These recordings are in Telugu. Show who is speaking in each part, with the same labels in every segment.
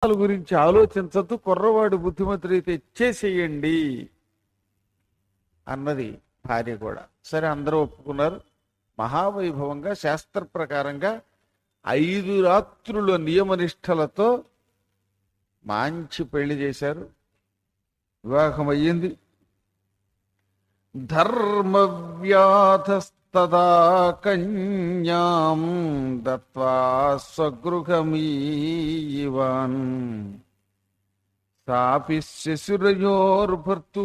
Speaker 1: గురించి ఆలోచించద్దు, కుర్రవాడు బుద్ధిమంతుడైతే ఇచ్చేసేయండి అన్నది భార్య కూడా. సరే, అందరూ ఒప్పుకున్నారు. మహావైభవంగా శాస్త్ర ప్రకారంగా 5 రాత్రుల నియమనిష్టలతో మంచి పెళ్లి చేశారు. వివాహం అయ్యింది. ధర్మవ్యాధస్తదా కన్యాం దత్వా స్వగృహమీవాన్ సాపి శిశురయోర్భర్తు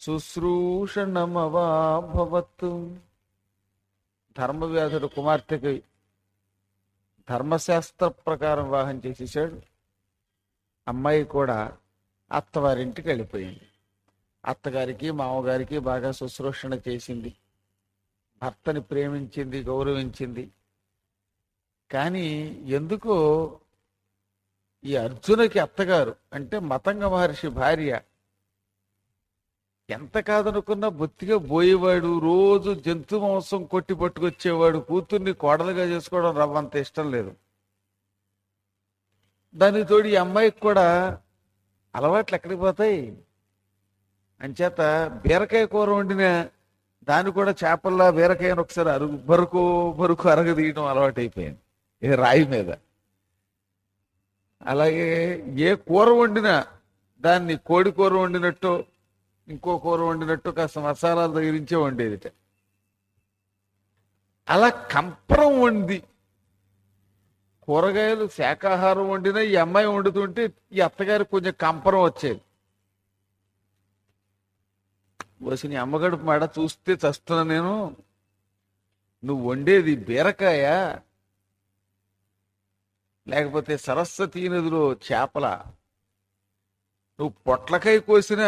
Speaker 1: శుశ్రూషణమవాభవత్. ధర్మవ్యాధుడు కుమార్తెకి ధర్మశాస్త్ర ప్రకారం వివాహం చేసేసాడు. అమ్మాయి కూడా అత్తవారింటికి వెళ్ళిపోయింది. అత్తగారికి మామగారికి బాగా శుశ్రూషణ చేసింది, భర్తని ప్రేమించింది, గౌరవించింది. కానీ ఎందుకో ఈ అర్జునకి అత్తగారు అంటే మతంగ మహర్షి భార్య ఎంత కాదనుకున్నా బొత్తిగా పోయేవాడు, రోజు జంతు మాంసం కొట్టి పట్టుకొచ్చేవాడు కూతుర్ని కోడలుగా చేసుకోవడం రవ్వంత ఇష్టం లేదు. దానికి తోడు ఈ అమ్మాయికి కూడా అలవాట్లు ఎక్కడికి పోతాయి. అంచేత బీరకాయ కూర వండిన దాన్ని కూడా చేపల్లా బీరకాయను ఒకసారి బరుకు బరుకు అరగదీయడం అలవాటు అయిపోయింది ఏ రాయి మీద. అలాగే ఏ కూర వండినా దాన్ని కోడి కూర వండినట్టు ఇంకో కూర వండినట్టు కాస్త మసాలాలు తగిలించే వండేదిట. అలా కంపరం వండి కూరగాయలు శాకాహారం వండినా ఈ అమ్మాయి వండుతుంటే ఈ అత్తగారికి కొంచెం కంపరం వచ్చేది. వచ్చి నీ అమ్మగడుపు మాడ చూస్తే చస్తున్నా నేను, నువ్వు వండేది బీరకాయ లేకపోతే సరస్వతీ నదిలో చేపల, నువ్వు పొట్లకాయ కోసిన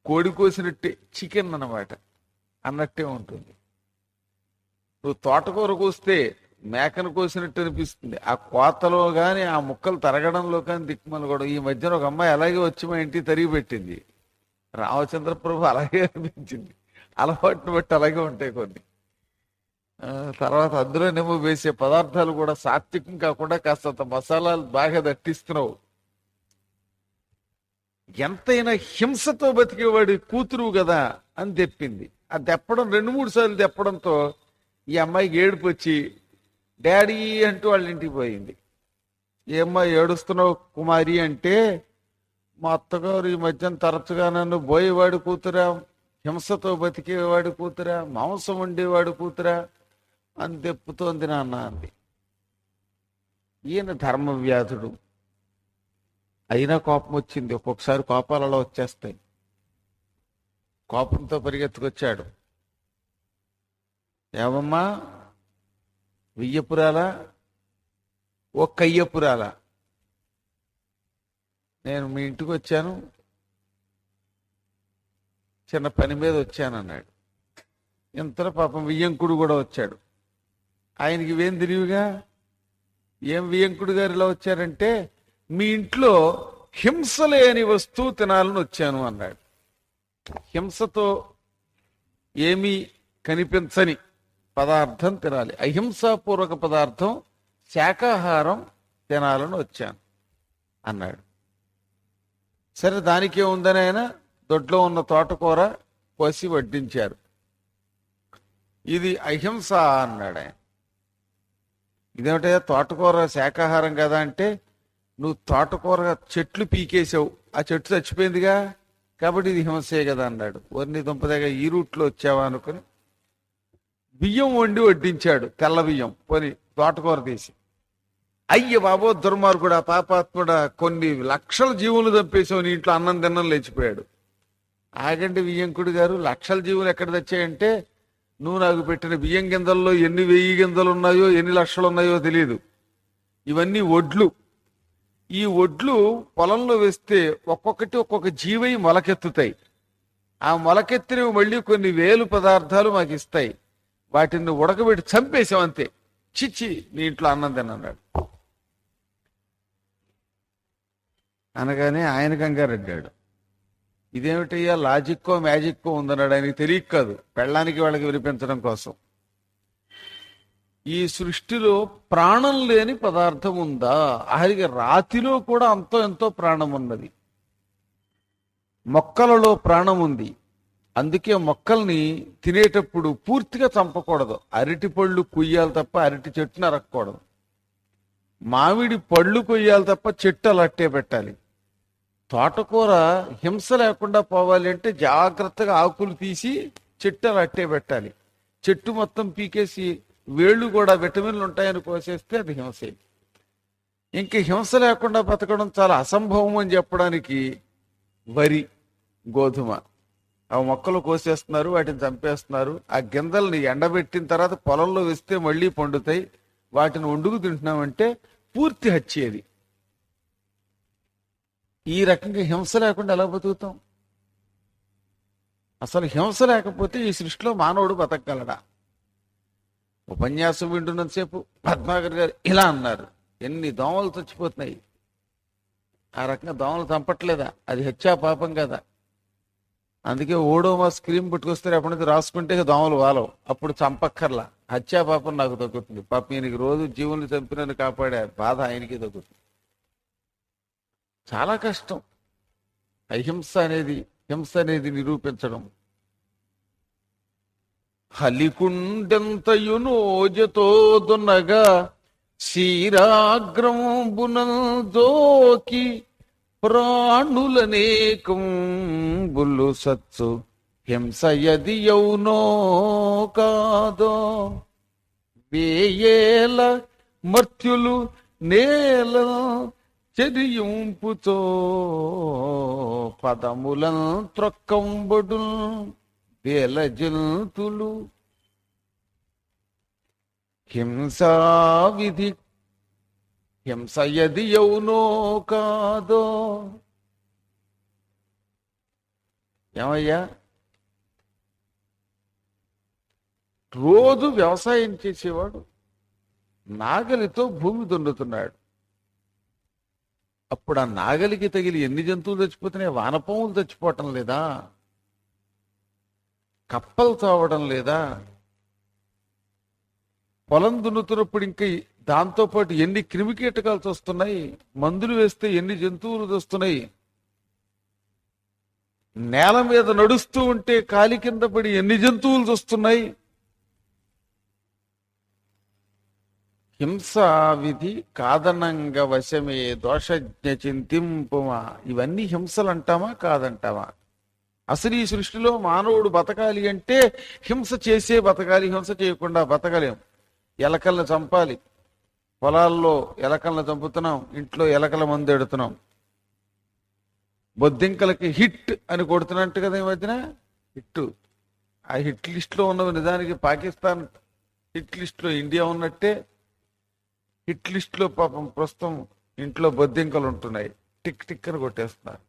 Speaker 1: కోడి కోసినట్టే చికెన్ అన్నమాట అన్నట్టే ఉంటుంది. నువ్వు తోటకూర కోస్తే మేకను కోసినట్టు అనిపిస్తుంది. ఆ కోతలో కానీ ఆ ముక్కలు తరగడంలో కానీ దిక్కుమలు కూడా. ఈ మధ్యన ఒక అమ్మాయి అలాగే వచ్చి మా ఇంటికి తరిగి పెట్టింది. రామచంద్ర ప్రభు అలాగే అనిపించింది. అలవాటును బట్టి అలాగే ఉంటాయి కొన్ని. తర్వాత అందులోనేమో వేసే పదార్థాలు కూడా సాత్వికం కాకుండా కాస్తంత మసాలాలు బాగా దట్టిస్తున్నావు. ఎంతైనా హింసతో బతికేవాడి కూతురు కదా అని తెప్పింది. ఆ తెప్పడం 2-3 సార్లు తెప్పడంతో ఈ అమ్మాయికి ఏడుపు వచ్చి డాడీ అంటూ వాళ్ళ ఇంటికి పోయింది. ఏమ్మా ఏడుస్తున్నావు కుమారి అంటే, మా అత్తగారు ఈ మధ్యన తరచుగా నన్ను బోయేవాడు కూతురా, హింసతో బతికేవాడు కూతురా, మాంసం వండేవాడు కూతురా అని తెప్పుతోంది నాన్న అంది. ఈయన ధర్మవ్యాధుడు అయినా కోపం వచ్చింది. ఒక్కొక్కసారి కోపాలు అలా వచ్చేస్తాయి. కోపంతో పరిగెత్తుకొచ్చాడు. ఏమమ్మా, వెయ్యపురాలా ఓ కయ్యపురాలా, నేను మీ ఇంటికి వచ్చాను, చిన్న పని మీద వచ్చానన్నాడు. ఇంతలో పాపం వియ్యంకుడు కూడా వచ్చాడు. ఆయనకి ఇవేం తెలివిగా, ఏం వియ్యంకుడు గారు ఇలా వచ్చారంటే, మీ ఇంట్లో హింస లేని వస్తువు తినాలని వచ్చాను అన్నాడు. హింసతో ఏమీ కనిపించని పదార్థం తినాలి, అహింసాపూర్వక పదార్థం శాకాహారం తినాలని వచ్చాను అన్నాడు. సరే, దానికే ఉందని ఆయన దొడ్లో ఉన్న తోటకూర కోసి వడ్డించారు. ఇది అహింస అన్నాడు ఆయన. ఇదేమిటో తోటకూర శాకాహారం కదా అంటే, నువ్వు తోటకూర చెట్లు పీకేసావు, ఆ చెట్టు చచ్చిపోయిందిగా కాబట్టి ఇది హింసే కదా అన్నాడు. వరిని దుంపదగా ఈ రూట్లో వచ్చావా అనుకుని బియ్యం వండి వడ్డించాడు, తెల్ల బియ్యం పోని తోటకూర తీసి. అయ్య బాబో దుర్మార్గుడా, పాపాత్ముడా, కొన్ని లక్షల జీవులు చంపేసావు, నీ ఇంట్లో అన్నం తిన్నం లేచిపోయాడు. ఆగండి వియ్యంకుడు గారు, లక్షల జీవులు ఎక్కడ తెచ్చాయంటే, నువ్వు నాకు పెట్టిన బియ్యం గింజల్లో ఎన్ని 1000 గింజలు ఉన్నాయో ఎన్ని లక్షలు ఉన్నాయో తెలియదు. ఇవన్నీ ఒడ్లు. ఈ ఒడ్లు పొలంలో వేస్తే ఒక్కొక్కటి ఒక్కొక్క జీవై మొలకెత్తుతాయి. ఆ మొలకెత్తినవి మళ్ళీ కొన్ని 1000 పదార్థాలు మాకు ఇస్తాయి. వాటిని ఉడకబెట్టి చంపేశాం అంతే. చిచ్చి, నీ ఇంట్లో అన్నం తినన్నాడు. అనగానే ఆయన కంగారెడ్డాడు. ఇదేమిటయ్యా లాజిక్కో మ్యాజిక్కో ఉందన్నాడు. ఆయనకి తెలియక కాదు, పెళ్ళానికి వాళ్ళకి వినిపించడం కోసం. ఈ సృష్టిలో ప్రాణం లేని పదార్థం ఉందా? ఆఖరికి రాతిలో కూడా అంతో ఎంతో ప్రాణం ఉన్నది. మొక్కలలో ప్రాణం ఉంది. అందుకే మొక్కల్ని తినేటప్పుడు పూర్తిగా చంపకూడదు. అరటి పళ్ళు కొయ్యాలి తప్ప అరటి చెట్టుని నరక్కూడదు. మామిడి పళ్ళు కొయ్యాలి తప్ప చెట్టు అలట్టే పెట్టాలి. తోటకూర హింస లేకుండా పోవాలి అంటే జాగ్రత్తగా ఆకులు తీసి చెట్టు అలట్టే పెట్టాలి. చెట్టు మొత్తం పీకేసి వేళ్ళు కూడా విటమిన్లు ఉంటాయని కోసేస్తే అది హింసే. ఇంక హింస లేకుండా బతకడం చాలా అసంభవం అని చెప్పడానికి వరి, గోధుమ ఆ మొక్కలు కోసేస్తున్నారు, వాటిని చంపేస్తున్నారు. ఆ గింజల్ని ఎండబెట్టిన తర్వాత పొలంలో వేస్తే మళ్ళీ పండుతాయి. వాటిని వండుకు తింటున్నామంటే పూర్తి హత్యేది. ఈ రకంగా హింస లేకుండా ఎలా బతుకుతాం? అసలు హింస లేకపోతే ఈ సృష్టిలో మానవుడు బతకగలడా? ఉపన్యాసం వింటున్నంతసేపు పద్మాకర్ గారు ఇలా అన్నారు. ఎన్ని దోమలు చచ్చిపోతున్నాయి. ఆ రకంగా దోమలు చంపట్లేదా? అది హత్యా పాపం కదా. అందుకే ఓడోమాస్ క్రీమ్ పట్టుకొస్తే అప్పటి నుంచి రాసుకుంటే దోమలు వాలవు. అప్పుడు చంపక్కర్లా. హత్యా పాపం నాకు తగ్గుతుంది. పాపం ఈయనకి రోజు జీవుల్ని చంపినని కాపాడే బాధ ఆయనకి తగ్గుతుంది. చాలా కష్టం హింస అనేది నిరూపించడం. హలికుండెంతయునోజతో దున్నగా క్షీరాగ్రంబునందోకి ప్రాణులనేకంబులు సత్సు హింస యది యౌనో కాదో. వేయేల మర్త్యులు నేల చెరియుంపుతో పదములం త్రొక్కంబడు వేల జంతులు. హింసా విధి హింస యది యౌనో కాదో. ఏమయ్యా, రోజు వ్యవసాయం చేసేవాడు నాగలితో భూమి దున్నుతున్నాడు. అప్పుడు ఆ నాగలికి తగిలి ఎన్ని జంతువులు చచ్చిపోతున్నాయి? వానపాములు చచ్చిపోవటం లేదా? కప్పలు చావడం లేదా? పొలం దున్నుతున్నప్పుడు ఇంకా దాంతోపాటు ఎన్ని క్రిమికీటకాలు వస్తున్నాయి? మందులు వేస్తే ఎన్ని జంతువులు వస్తున్నాయి? నేల మీద నడుస్తూ ఉంటే కాలి కింద పడి ఎన్ని జంతువులు వస్తున్నాయి? హింసా విధి కాదనంగ వశమే దోషజ్ఞ చింతింపుమా. ఇవన్నీ హింసలు అంటామా కాదంటామా? అసలు ఈ సృష్టిలో మానవుడు బతకాలి అంటే హింస చేసే బతకాలి. హింస చేయకుండా బతకలేం. ఎలకల్ని చంపాలి. పొలాల్లో ఎలకల్ని చంపుతున్నాం, ఇంట్లో ఎలకల మందు ఎడుతున్నాం. బొద్దింకలకి హిట్ అని కొడుతున్నట్టు కదా ఈ మధ్యన. హిట్ ఆ హిట్ లిస్ట్లో ఉన్నవి నిజానికి పాకిస్తాన్ హిట్ లిస్ట్లో ఇండియా ఉన్నట్టే. హిట్ లిస్ట్లో పాపం ప్రస్తుతం ఇంట్లో బొద్దింకలు ఉంటున్నాయి. టిక్ టిక్ అని కొట్టేస్తున్నారు.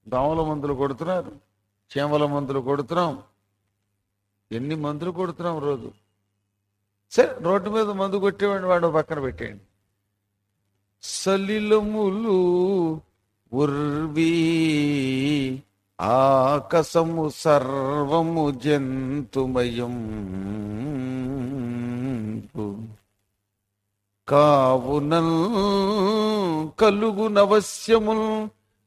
Speaker 1: దోమల మందులు కొడుతున్నారు, చీమల మందులు కొడుతున్నాం. ఎన్ని మందులు కొడుతున్నాం రోజు. సరే, రోడ్డు మీద మందు కొట్టేవాడిని వాడు పక్కన పెట్టేయండి. సలిలములు ఉర్వీ ఆకసము సర్వము జంతుమయం కావునల్ కలుగు నవశ్యముల్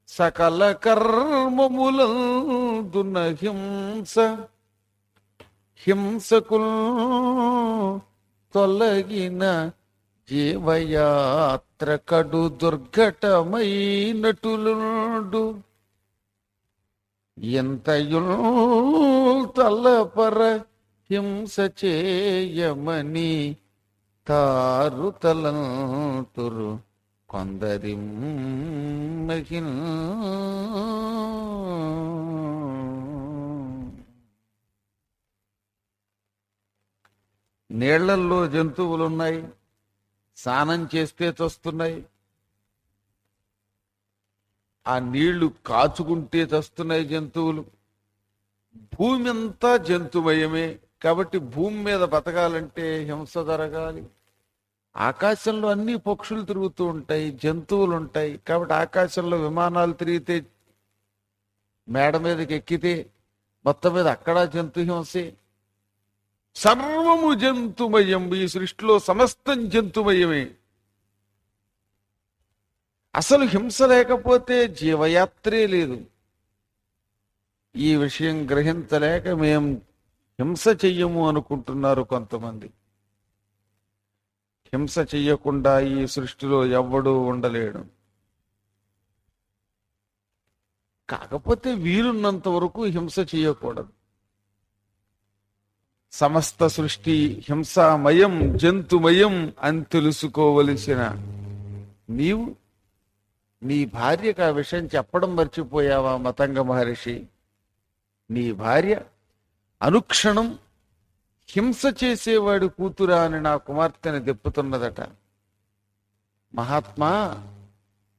Speaker 1: సకల కర్మములందున హింస. హింసకుల్ తొలగిన జీవయాత్ర కడు దుర్ఘటమైనటులుండు. ఎంతయుల్ తలపర హింస చేయమని తారు తలంతురు కొందరి మహిళ. నీళ్లల్లో జంతువులున్నాయి, స్నానం చేస్తే చస్తున్నాయి. ఆ నీళ్లు కాచుకుంటే చస్తున్నాయి జంతువులు. భూమి అంతా జంతుమయమే. కాబట్టి భూమి మీద బతకాలంటే హింస జరగాలి. ఆకాశంలో అన్ని పక్షులు తిరుగుతూ ఉంటాయి, జంతువులు ఉంటాయి. కాబట్టి ఆకాశంలో విమానాలు తిరిగితే, మేడ మీదకి ఎక్కితే మొత్తం మీద అక్కడ జంతు హింసే. సర్వము జంతుమయం, ఈ సృష్టిలో సమస్తం జంతుమయమే. అసలు హింస లేకపోతే జీవయాత్రే లేదు. ఈ విషయం గ్రహించలేక మేం హింస చెయ్యము అనుకుంటున్నారు కొంతమంది. హింస చెయ్యకుండా ఈ సృష్టిలో ఎవ్వడూ ఉండలేడు. కాకపోతే వీలున్నంత వరకు హింస చేయకూడదు. సమస్త సృష్టి హింసామయం జంతుమయం అని తెలుసుకోవలసిన నీవు నీ భార్యకు ఆ విషయం చెప్పడం మర్చిపోయావా మతంగ మహర్షి? నీ భార్య అనుక్షణం హింస చేసేవాడి కూతురా అని నా కుమార్తెని దెప్పుతున్నదట. మహాత్మా,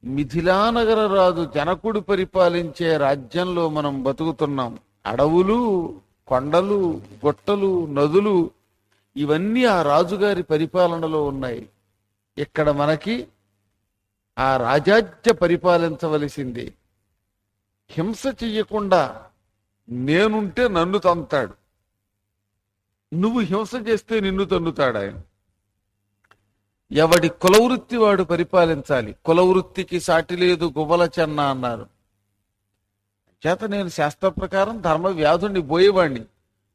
Speaker 1: మిథిలానగర రాజు జనకుడు పరిపాలించే రాజ్యంలో మనం బతుకుతున్నాం. అడవులు, కొండలు, గుట్టలు, నదులు ఇవన్నీ ఆ రాజుగారి పరిపాలనలో ఉన్నాయి. ఇక్కడ మనకి ఆ రాజాజ్య పరిపాలించవలసింది. హింస చెయ్యకుండా నేనుంటే నన్ను తంతాడు, నువ్వు హింస చేస్తే నిన్ను తన్నుతాడు ఆయన. ఎవడి కులవృత్తి వాడు పరిపాలించాలి. కులవృత్తికి సాటి లేదు గువ్వల చెన్న అన్నారు. చేత నేను శాస్త్ర ప్రకారం ధర్మ వ్యాధుణ్ణి పోయేవాణ్ణి.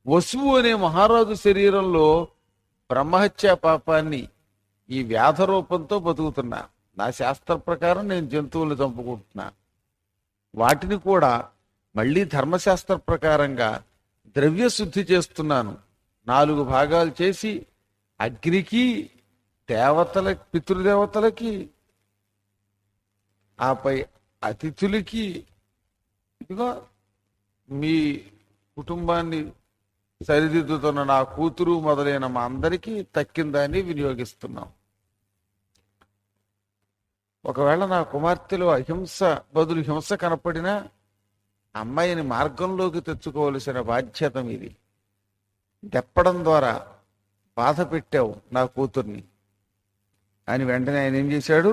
Speaker 1: వసువు అనే మహారాజు శరీరంలో బ్రహ్మహత్యా పాపాన్ని ఈ వ్యాధ రూపంతో బతుకుతున్నా. నా శాస్త్ర ప్రకారం నేను జంతువులు చంపుకుంటున్నా. వాటిని కూడా మళ్ళీ ధర్మశాస్త్ర ప్రకారంగా ద్రవ్య శుద్ధి చేస్తున్నాను. 4 భాగాలు చేసి అగ్నికి, దేవతలకి, పితృదేవతలకి, ఆపై అతిథులకి, ఇదిగో మీ కుటుంబాన్ని సరిదిద్దుతున్న నా కూతురు మొదలైన మా అందరికీ తక్కిందాన్ని వినియోగిస్తున్నాం. ఒకవేళ నా కుమార్తెలో అహింస బదులు హింస కనపడినా అమ్మాయిని మార్గంలోకి తెచ్చుకోవలసిన బాధ్యత మీది. దెప్పడం ద్వారా బాధ పెట్టావు నా కూతుర్ని అని వెంటనే ఆయన ఏం చేశాడు,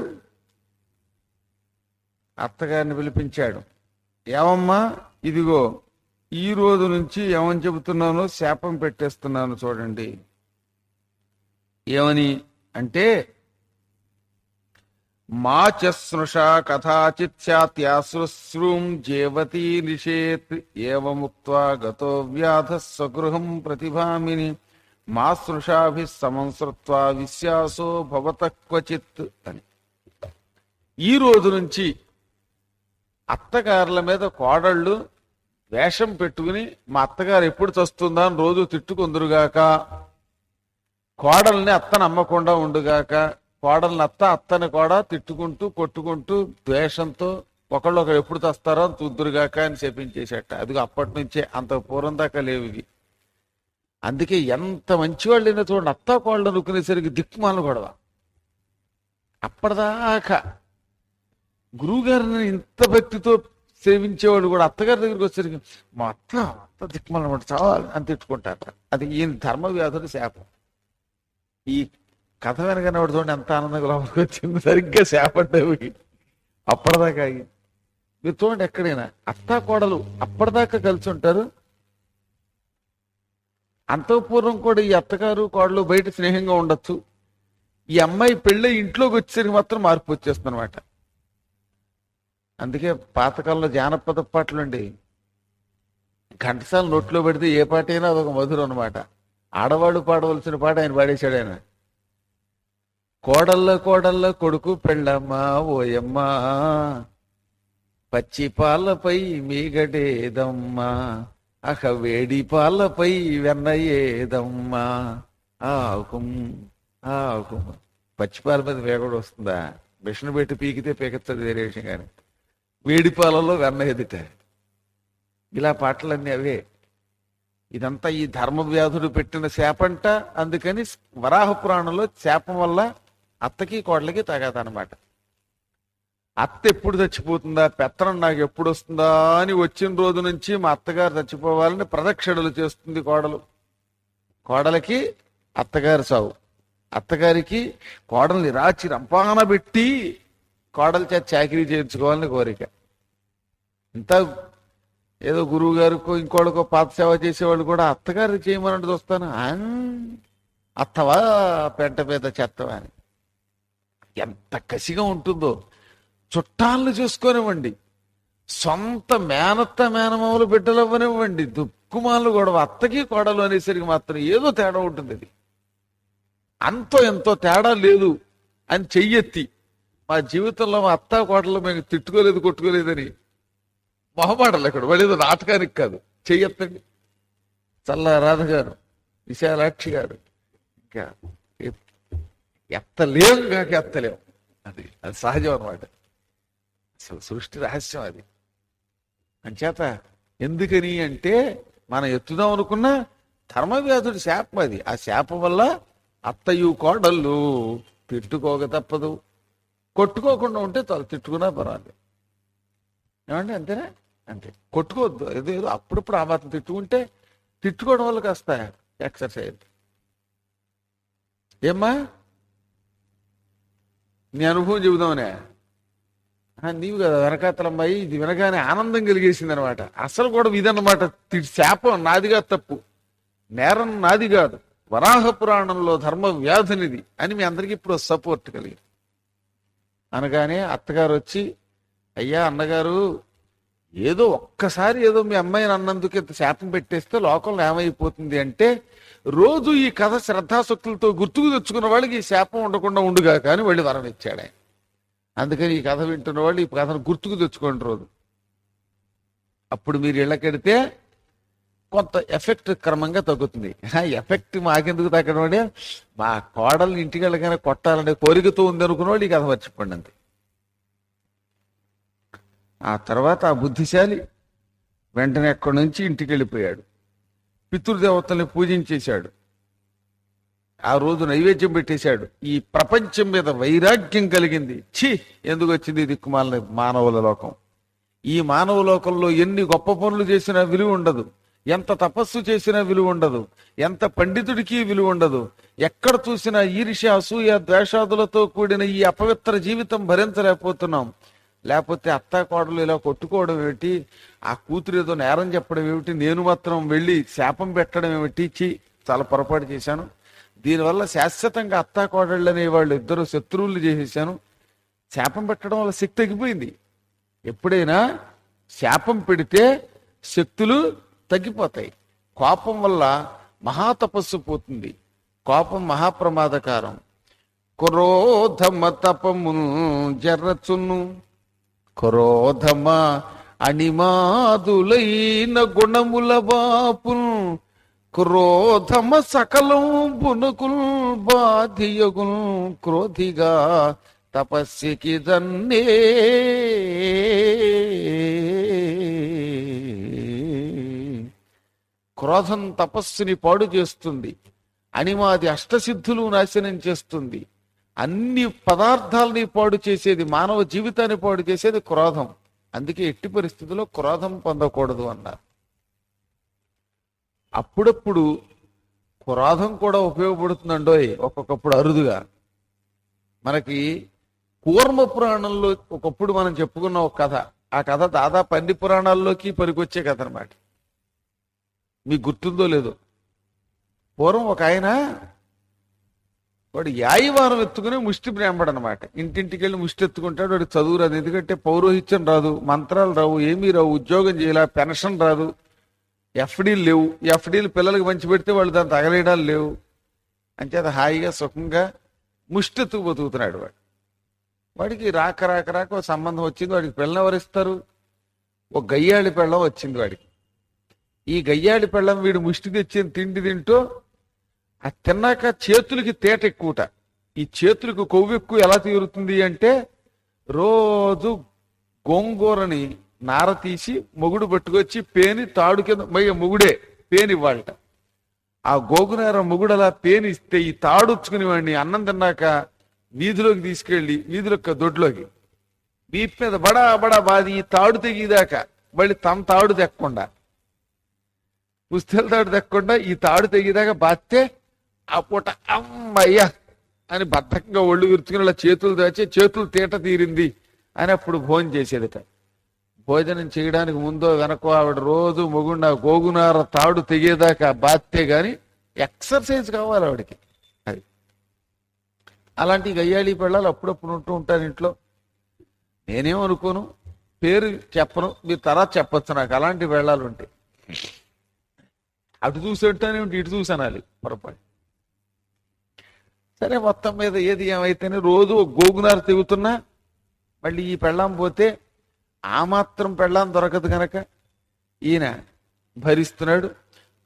Speaker 1: అత్తగారిని పిలిపించాడు. ఏమమ్మా, ఇదిగో ఈ రోజు నుంచి ఏమని చెబుతున్నానో శాపం పెట్టేస్తున్నాను చూడండి. ఏమని అంటే, మా చస్నృషా కథాచిత్ స్యాత్యాశ్రుశ్రూం జేవతీ నిషేత్ ఏవముక్త్వా గతో వ్యాధ స్వగృహం ప్రతిభామిని మా స్నృషాభి సమంసృత్వా విశ్వాసో భవత క్వచిత్ అని. ఈ రోజు నుంచి అత్తగారుల మీద కోడళ్ళు వేషం పెట్టుకుని మా అత్తగారు ఎప్పుడు చస్తుందా అని రోజు తిట్టుకుందురుగాక, కోడల్ని అత్తను అమ్మకుండా ఉండుగాక, కోడల్ని అత్తని కూడా తిట్టుకుంటూ కొట్టుకుంటూ ద్వేషంతో ఒకళ్ళు ఎప్పుడు తెస్తారో అని చూద్దురుగాక అని చెప్పించేసేట. అదిగో అప్పటి నుంచే, అంత పూర్వం దాకా లేవు ఇవి. అందుకే ఎంత మంచివాళ్ళైనా చూడండి, అత్తా కోళ్ళు అనుకునేసరికి దిక్కుమాలను గొడవ. అప్పటిదాకా గురువుగారిని ఇంత భక్తితో సేవించేవాళ్ళు కూడా అత్తగారి దగ్గరికి వచ్చేసరికి మా అత్త దిక్కుమాలను చావాలి అని తిట్టుకుంటారు. అది ఈయన ధర్మ వ్యాధుడి శాపం. ఈ కథ వెనకనే వాడు చూడండి ఎంత ఆనందంగా లోపలికి వచ్చింది. సరిగ్గా శాపడ్డవి అప్పటిదాకా. మీరు చూడండి, ఎక్కడైనా అత్తా కోడలు అప్పటిదాకా కలిసి ఉంటారు. అంతఃపూర్వం కూడా ఈ అత్తగారు కోడలు బయట స్నేహంగా ఉండొచ్చు. ఈ అమ్మాయి పెళ్ళి ఇంట్లోకి వచ్చేసరికి మాత్రం మార్పు వచ్చేస్తుంది అనమాట. అందుకే పాతకాలంలో జానపద పాటలు అండి, ఘంటసాల నోట్లో పెడితే ఏ పాట అయినా అదొక మధురం అనమాట. ఆడవాళ్ళు పాడవలసిన పాట ఆయన పాడేశాడు. ఆయన కోడళ్ళ కొడుకు పెళ్ళమ్మా ఓయమ్మా, పచ్చి పాలపై మీగడేదమ్మా, అహ వేడి పాలపై వెన్నయ్యేదమ్మా, ఆకుం ఆకుం. పచ్చిపాల మీద వేగడు వస్తుందా? మిషన్ పెట్టి పీకితే పీకచ్చది వేరే విషయం. కానీ వేడి పాలలో వెన్న ఎదుట, ఇలా పాటలన్నీ అవే. ఇదంతా ఈ ధర్మ వ్యాధుడు పెట్టిన శాపంట. అందుకని వరాహ పురాణంలో శాపం వల్ల అత్తకి కోడలకి తగాదనమాట. అత్త ఎప్పుడు చచ్చిపోతుందా, పెత్తనం నాకు ఎప్పుడు వస్తుందా అని వచ్చిన రోజు నుంచి మా అత్తగారు చచ్చిపోవాలని ప్రదక్షిణలు చేస్తుంది కోడలు. కోడలకి అత్తగారు సావు, అత్తగారికి కోడల్ని రాచి రంపాన పెట్టి కోడల చేత చాకరీ చేయించుకోవాలని కోరిక. ఏదో గురువు గారికో ఇంకోళ్ళకో పాత సేవ చేసేవాళ్ళు కూడా అత్తగారు చేయమన్నట్టు చూస్తాను అత్తవా పెంట మీద చెత్తవా అని. ఎంత కసిగా ఉంటుందో. చుట్టాలను చూసుకోనివ్వండి, సొంత మేనత్త మేనమామలు బిడ్డలు అవ్వనివ్వండి, దుక్కుమాలు గొడవ, అత్తకి కోడలు అనేసరికి మాత్రం ఏదో తేడా ఉంటుంది. అది అంతో ఎంతో తేడా లేదు అని చెయ్యెత్తి మా జీవితంలో మా అత్త కోడలు మేము తిట్టుకోలేదు కొట్టుకోలేదని మొహమాటలు ఎక్కడ వాళ్ళేదో నాటకానికి కాదు, చెయ్యెత్తండి. చల్లా రాధ గారు, విశాలాక్షి గారు, ఇంకా ఎత్తలేం కాక ఎత్తలేం. అది అది సహజం అనమాట. అసలు సృష్టి రహస్యం అది. అంచేత ఎందుకని అంటే మనం ఎత్తుదాం అనుకున్న ధర్మవ్యాధుడి శాపం అది. ఆ శాపం వల్ల అత్తయ్యు కోడళ్ళు తిట్టుకోక తప్పదు. కొట్టుకోకుండా ఉంటే తిట్టుకున్నా పర్వాలేదు. ఏమంటే అంతేనా? అంతే. కొట్టుకోవద్దు. ఏదో అప్పుడప్పుడు ఆ మాత్రం తిట్టుకుంటే తిట్టుకోవడం వల్ల కాస్త ఎక్సర్సైజ్. ఏమ్మా నీ అనుభవం చెబుదామనే? నీవు కదా వెనకాతలమ్మాయి. ఇది వినగానే ఆనందం కలిగేసింది అనమాట. అసలు కూడా ఇదన్నమాట. శాపం నాది కాదు, తప్పు నేరం నాది కాదు, వరాహ పురాణంలో ధర్మ వ్యాధునిది అని మీ అందరికీ ఇప్పుడు సపోర్ట్ కలిగింది. అనగానే అత్తగారు వచ్చి, అయ్యా అన్నగారు, ఏదో ఒక్కసారి ఏదో మీ అమ్మాయిని అన్నందుకు ఇంత శాపం పెట్టేస్తే లోకంలో ఏమైపోతుంది అంటే, రోజు ఈ కథ శ్రద్ధాశక్తులతో గుర్తుకు తెచ్చుకున్న వాళ్ళకి ఈ శాపం ఉండకుండా ఉండుగా కానీ వెళ్ళి వరం ఇచ్చాడు ఆయన. అందుకని ఈ కథ వింటున్న వాళ్ళు ఈ కథను గుర్తుకు తెచ్చుకోండి రోజు. అప్పుడు మీరు ఇళ్ళకెడితే కొంత ఎఫెక్ట్ క్రమంగా తగ్గుతుంది. ఎఫెక్ట్ మాకెందుకు తగ్గడం అంటే, మా కోడల్ని ఇంటికి వెళ్ళగానే కొట్టాలనే కోరికతో ఉంది అనుకున్న వాళ్ళు ఈ కథ మర్చిపోండి అంతే. ఆ తర్వాత ఆ బుద్ధిశాలి వెంటనే అక్కడి నుంచి ఇంటికి వెళ్ళిపోయాడు. పితృదేవతల్ని పూజించేశాడు. ఆ రోజు నైవేద్యం పెట్టేశాడు. ఈ ప్రపంచం మీద వైరాగ్యం కలిగింది. ఎందుకు వచ్చింది దిక్కుమాల మానవుల లోకం? ఈ మానవ లోకంలో ఎన్ని గొప్ప పనులు చేసినా విలువ ఉండదు, ఎంత తపస్సు చేసినా విలువ ఉండదు, ఎంత పండితుడికి విలువ ఉండదు. ఎక్కడ చూసినా ఈర్ష్య అసూయ ద్వేషాదులతో కూడిన ఈ అపవిత్ర జీవితం భరించలేకపోతున్నాం. లేకపోతే అత్తా కోడలు ఇలా కొట్టుకోవడం ఏమిటి, ఆ కూతురు ఏదో నేరం చెప్పడం ఏమిటి, నేను మాత్రం వెళ్ళి శాపం పెట్టడం ఏమిటి, చాలా పొరపాటు చేశాను. దీనివల్ల శాశ్వతంగా అత్తా కోడళ్ళు అనే వాళ్ళు ఇద్దరు శత్రువులు చేసేసాను. శాపం పెట్టడం వల్ల శక్తి తగ్గిపోయింది. ఎప్పుడైనా శాపం పెడితే శక్తులు తగ్గిపోతాయి. కోపం వల్ల మహాతపస్సు పోతుంది. కోపం మహాప్రమాదకారం. క్రోధమ తపము జర్రచును, క్రోధమ అణిమాదులైన గుణముల బాపును, క్రోధమ సకలం బునుకుల్ బాధియగుల్, క్రోధిగా తపస్సుకి దన్నే. క్రోధం తపస్సుని పాడు చేస్తుంది. అణిమాది అష్టసిద్ధులు నాశనం చేస్తుంది. అన్ని పదార్థాలని పాడు చేసేది, మానవ జీవితాన్ని పాడు చేసేది క్రోధం. అందుకే ఎట్టి పరిస్థితుల్లో క్రోధం పొందకూడదు అన్నారు. అప్పుడప్పుడు క్రోధం కూడా ఉపయోగపడుతుందండోయ్, ఒక్కొక్కప్పుడు అరుదుగా. మనకి కూర్మ పురాణంలో ఒకప్పుడు మనం చెప్పుకున్న ఒక కథ, ఆ కథ దాదాపు అన్ని పురాణాల్లోకి పనికొచ్చే కథ అనమాట. మీకు గుర్తుందో లేదో, పూర్వం ఒక ఆయన వాడు యాయివారం ఎత్తుకుని ముష్టి బ్రాహ్మడు అనమాట. ఇంటింటికి వెళ్ళి ముష్టి ఎత్తుకుంటాడు. వాడు చదువు రాదు, ఎందుకంటే పౌరోహిత్యం రాదు, మంత్రాలు రావు, ఏమీ రావు, ఉద్యోగం చేయాల, పెన్షన్ రాదు, ఎఫ్డీలు లేవు. ఎఫ్డీలు పిల్లలకి మంచి పెడితే వాళ్ళు దాన్ని తగలేయడాలు లేవు. అంచేత హాయిగా సుఖంగా ముష్టి ఎత్తుకు బతుకుతున్నాడు వాడు. వాడికి రాక రాక రాక ఒక సంబంధం వచ్చింది. వాడికి పిల్లలు ఎవరిస్తారు? ఒక గయ్యాళి పెళ్ళం వచ్చింది వాడికి. ఈ గయ్యాళి పెళ్ళం వీడు ముష్టి తెచ్చిన తిండి తింటూ ఆ తిన్నాక చేతులకి తేట ఎక్కువట. ఈ చేతులకు కొవ్వు ఎక్కువ ఎలా తీరుతుంది అంటే, రోజు గోంగూరని నార తీసి మొగుడు పట్టుకొచ్చి పేని తాడు కింద మొగుడే పేని ఇవ్వాలట. ఆ గోగునార మొగుడు అలా పేని ఇస్తే ఈ తాడుచ్చుకుని వాడిని అన్నం తిన్నాక వీధిలోకి తీసుకెళ్లి, వీధిలోకి దొడ్లోకి వీపు మీద బడా బడా బాది ఈ తాడు తెగిదాకా మళ్ళీ తమ తాడు తెక్కకుండా, పుస్తల తాడు తెక్కకుండా ఈ తాడు తెగిదాకా బాస్తే ఆ పూట అమ్మయ్యా అని బద్ధకంగా ఒళ్ళు విరుచుకుని ఇలా చేతులు దాచి చేతులు తీట తీరింది అని అప్పుడు భోజనం చేసేదట. భోజనం చేయడానికి ముందో వెనకో ఆవిడ రోజు మొగుండా గోగునార తాడు తెగేదాకా బాత్తే గాని ఎక్సర్సైజ్ కావాలి ఆవిడకి. అది అలాంటి గయ్యాళి పెళ్ళాలు అప్పుడప్పుడు ఉంటూ ఉంటారు ఇంట్లో. నేనేమనుకోను, పేరు చెప్పను, మీరు తర్వాత చెప్పొచ్చు నాకు అలాంటి పెళ్ళాలు ఉంటాయి. అటు చూసి ఉంటానే ఉంటే ఇటు చూసి అనాలి పొరపాటు. సరే మొత్తం మీద ఏది ఏమైతేనే రోజు గోగునార తెగుతున్నా మళ్ళీ ఈ పెళ్ళాం పోతే ఆ మాత్రం పెళ్ళాం దొరకదు కనుక ఈయన భరిస్తున్నాడు.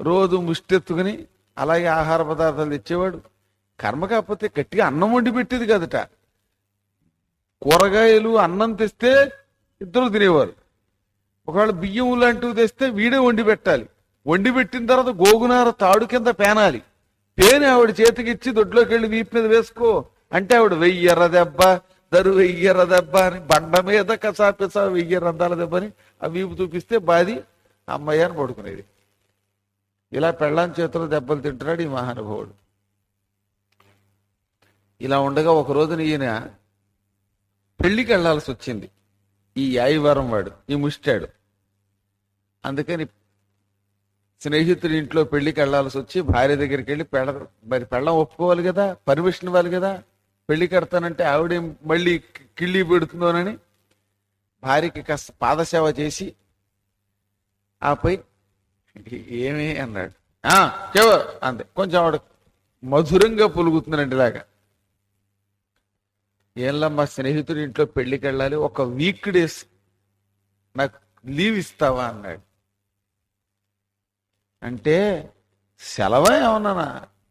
Speaker 1: రోజు ముష్టెత్తుకుని అలాగే ఆహార పదార్థాలు తెచ్చేవాడు. కర్మ కాకపోతే గట్టిగా అన్నం వండి పెట్టేది కదట. కూరగాయలు అన్నం తెస్తే ఇద్దరు తినేవారు. ఒకవేళ బియ్యం లాంటివి తెస్తే వీడే వండి పెట్టాలి. వండి పెట్టిన తర్వాత గోగునార తాడు కింద పేనాలి. పేని ఆవిడ చేతికిచ్చి దొడ్లోకి వెళ్ళి వీపు మీద వేసుకో అంటే ఆవిడ 1000 ఎర్ర దెబ్బ, దరు 1000 ఎర్ర దెబ్బ అని బండ మీద కసాపిసా 1000 రందాల దెబ్బని ఆ వీపు చూపిస్తే బాది అమ్మయ్య అని పడుకునేది. ఇలా పెళ్ళాం చేతులు దెబ్బలు తింటున్నాడు ఈ మహానుభావుడు. ఇలా ఉండగా ఒక రోజున ఈయన పెళ్లికి వెళ్లాల్సి వచ్చింది. ఈ యాయివారం వాడు, ఈ ముష్టాడు. అందుకని స్నేహితుడి ఇంట్లో పెళ్లికి వెళ్లాల్సి వచ్చి భార్య దగ్గరికి వెళ్ళి మరి పెళ్ళం ఒప్పుకోవాలి కదా, పర్మిషన్ ఇవ్వాలి కదా. పెళ్లి కడతానంటే ఆవిడేం మళ్ళీ కిళ్ళి పెడుతుందోనని భార్యకి కాస్త పాదసేవ చేసి ఆపై ఏమి అన్నాడు. చెవ అంతే. కొంచెం ఆవిడ మధురంగా పొలుగుతుందండి ఇలాగా. ఏంలా మా స్నేహితుడి ఇంట్లో పెళ్లికి వెళ్ళాలి, ఒక వీక్ డేస్ నాకు లీవ్ ఇస్తావా అన్నాడు. అంటే సెలవా ఏమన్నా,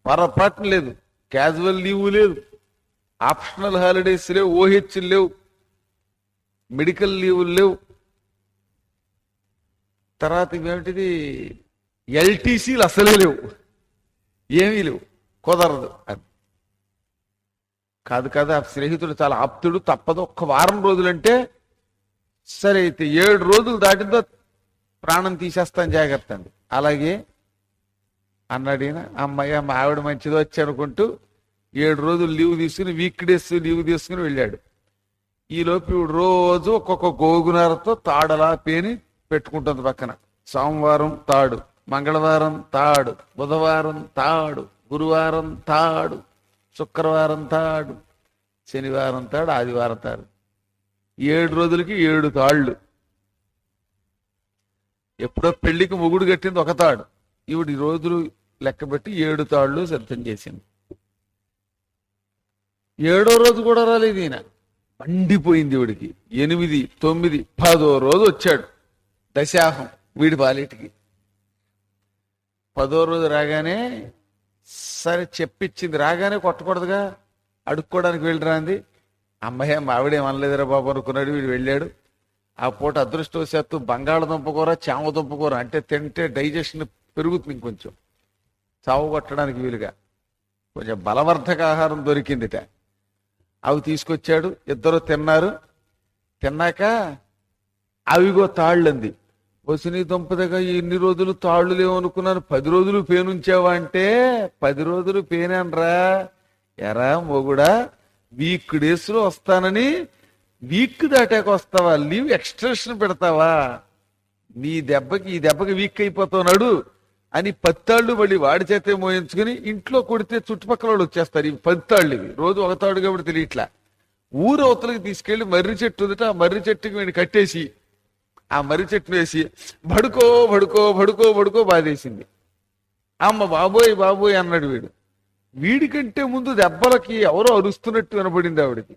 Speaker 1: పొరపాటు లేదు, క్యాజువల్ లీవ్ లేదు, ఆప్షనల్ హాలిడేస్ లేవు, ఓహెచ్ లేవు, మెడికల్ లీవులు లేవు, తర్వాత ఏమిటిది ఎల్టీసీలు అసలే లేవు, ఏమీ లేవు, కుదరదు అని. కాదు కాదు, ఆ స్నేహితుడు చాలా ఆప్తుడు, తప్పదు, ఒక్క వారం రోజులంటే సరే అయితే 7 రోజులు దాటిందో ప్రాణం తీసేస్తాను జాగ్రత్త అండి. అలాగే అన్నాడు ఈయన. అమ్మయ్య మా ఆవిడ మంచిది వచ్చి అనుకుంటూ 7 రోజులు లీవ్ తీసుకుని, వీక్ డేస్ లీవ్ తీసుకుని వెళ్ళాడు. ఈలోపు ఇవి రోజు ఒక్కొక్క గోగునారతో తాడలా పేని పెట్టుకుంటుంది పక్కన. సోమవారం తాడు, మంగళవారం తాడు, బుధవారం తాడు, గురువారం తాడు, శుక్రవారం తాడు, శనివారం తాడు, ఆదివారం తాడు. 7 రోజులకి 7 తాళ్ళు. ఎప్పుడో పెళ్లికి మొగుడు కట్టింది ఒక తాడు, ఈవిడ రోజులు లెక్కబెట్టి 7 తాళ్ళు సిద్ధం చేసింది. 7వ రోజు కూడా రాలేదు ఈయన. మండిపోయింది ఈవిడికి. 8, 9, 10వ రోజు వచ్చాడు దశాహం వీడి పాలిటికి. 10వ రోజు రాగానే సరే చెప్పించింది, రాగానే కొట్టకూడదుగా, అడుక్కోవడానికి వెళ్ళిరా అంది. అమ్మాయి మావిడేం అనలేదురా బాబు అనుకున్నాడు. వీడు వెళ్ళాడు. ఆ పూట అదృష్టవశాత్తు బంగాళదుంప కూర, చామదుంప కూర అంటే తింటే డైజెషన్ పెరుగుతుంది, ఇంకొంచెం చావు కొట్టడానికి వీలుగా కొంచెం బలవర్ధక ఆహారం దొరికిందిట. అవి తీసుకొచ్చాడు. ఇద్దరు తిన్నారు. తిన్నాక అవిగో తాళ్ళు అంది. వసిని దుంపదగా ఎన్ని రోజులు తాళ్ళు లేవనుకున్నాను, 10 రోజులు పేనుంచావా అంటే 10 రోజులు పేనాన్రా. ఎరా మొగుడా, వీక్ డేస్ లో వస్తానని వీక్ దాటాక వస్తావా, లీవ్ ఎక్స్టెన్షన్ పెడతావా, నీ దెబ్బకి ఈ దెబ్బకి వీక్ అయిపోతున్నాడు అని 10 తాళ్ళు మళ్ళీ వాడి చేతే మోయించుకుని ఇంట్లో కొడితే చుట్టుపక్కల వాళ్ళు వచ్చేస్తారు. ఇవి 10 తాళ్ళు, ఇవి రోజు ఒక తాడు కాబట్టి తెలియట్లా. ఊరు అవతలకి తీసుకెళ్లి మర్రి చెట్టు ఉందిట, ఆ మర్రి చెట్టుకి వీడిని కట్టేసి ఆ మర్రి చెట్టును వేసి బడుకో బడుకో బడుకో బడుకో బాధేసింది. అమ్మ బాబోయ్ బాబోయ్ అన్నాడు వీడు. వీడికంటే ముందు దెబ్బలకి ఎవరో అరుస్తున్నట్టు వినపడింది ఆవిడకి.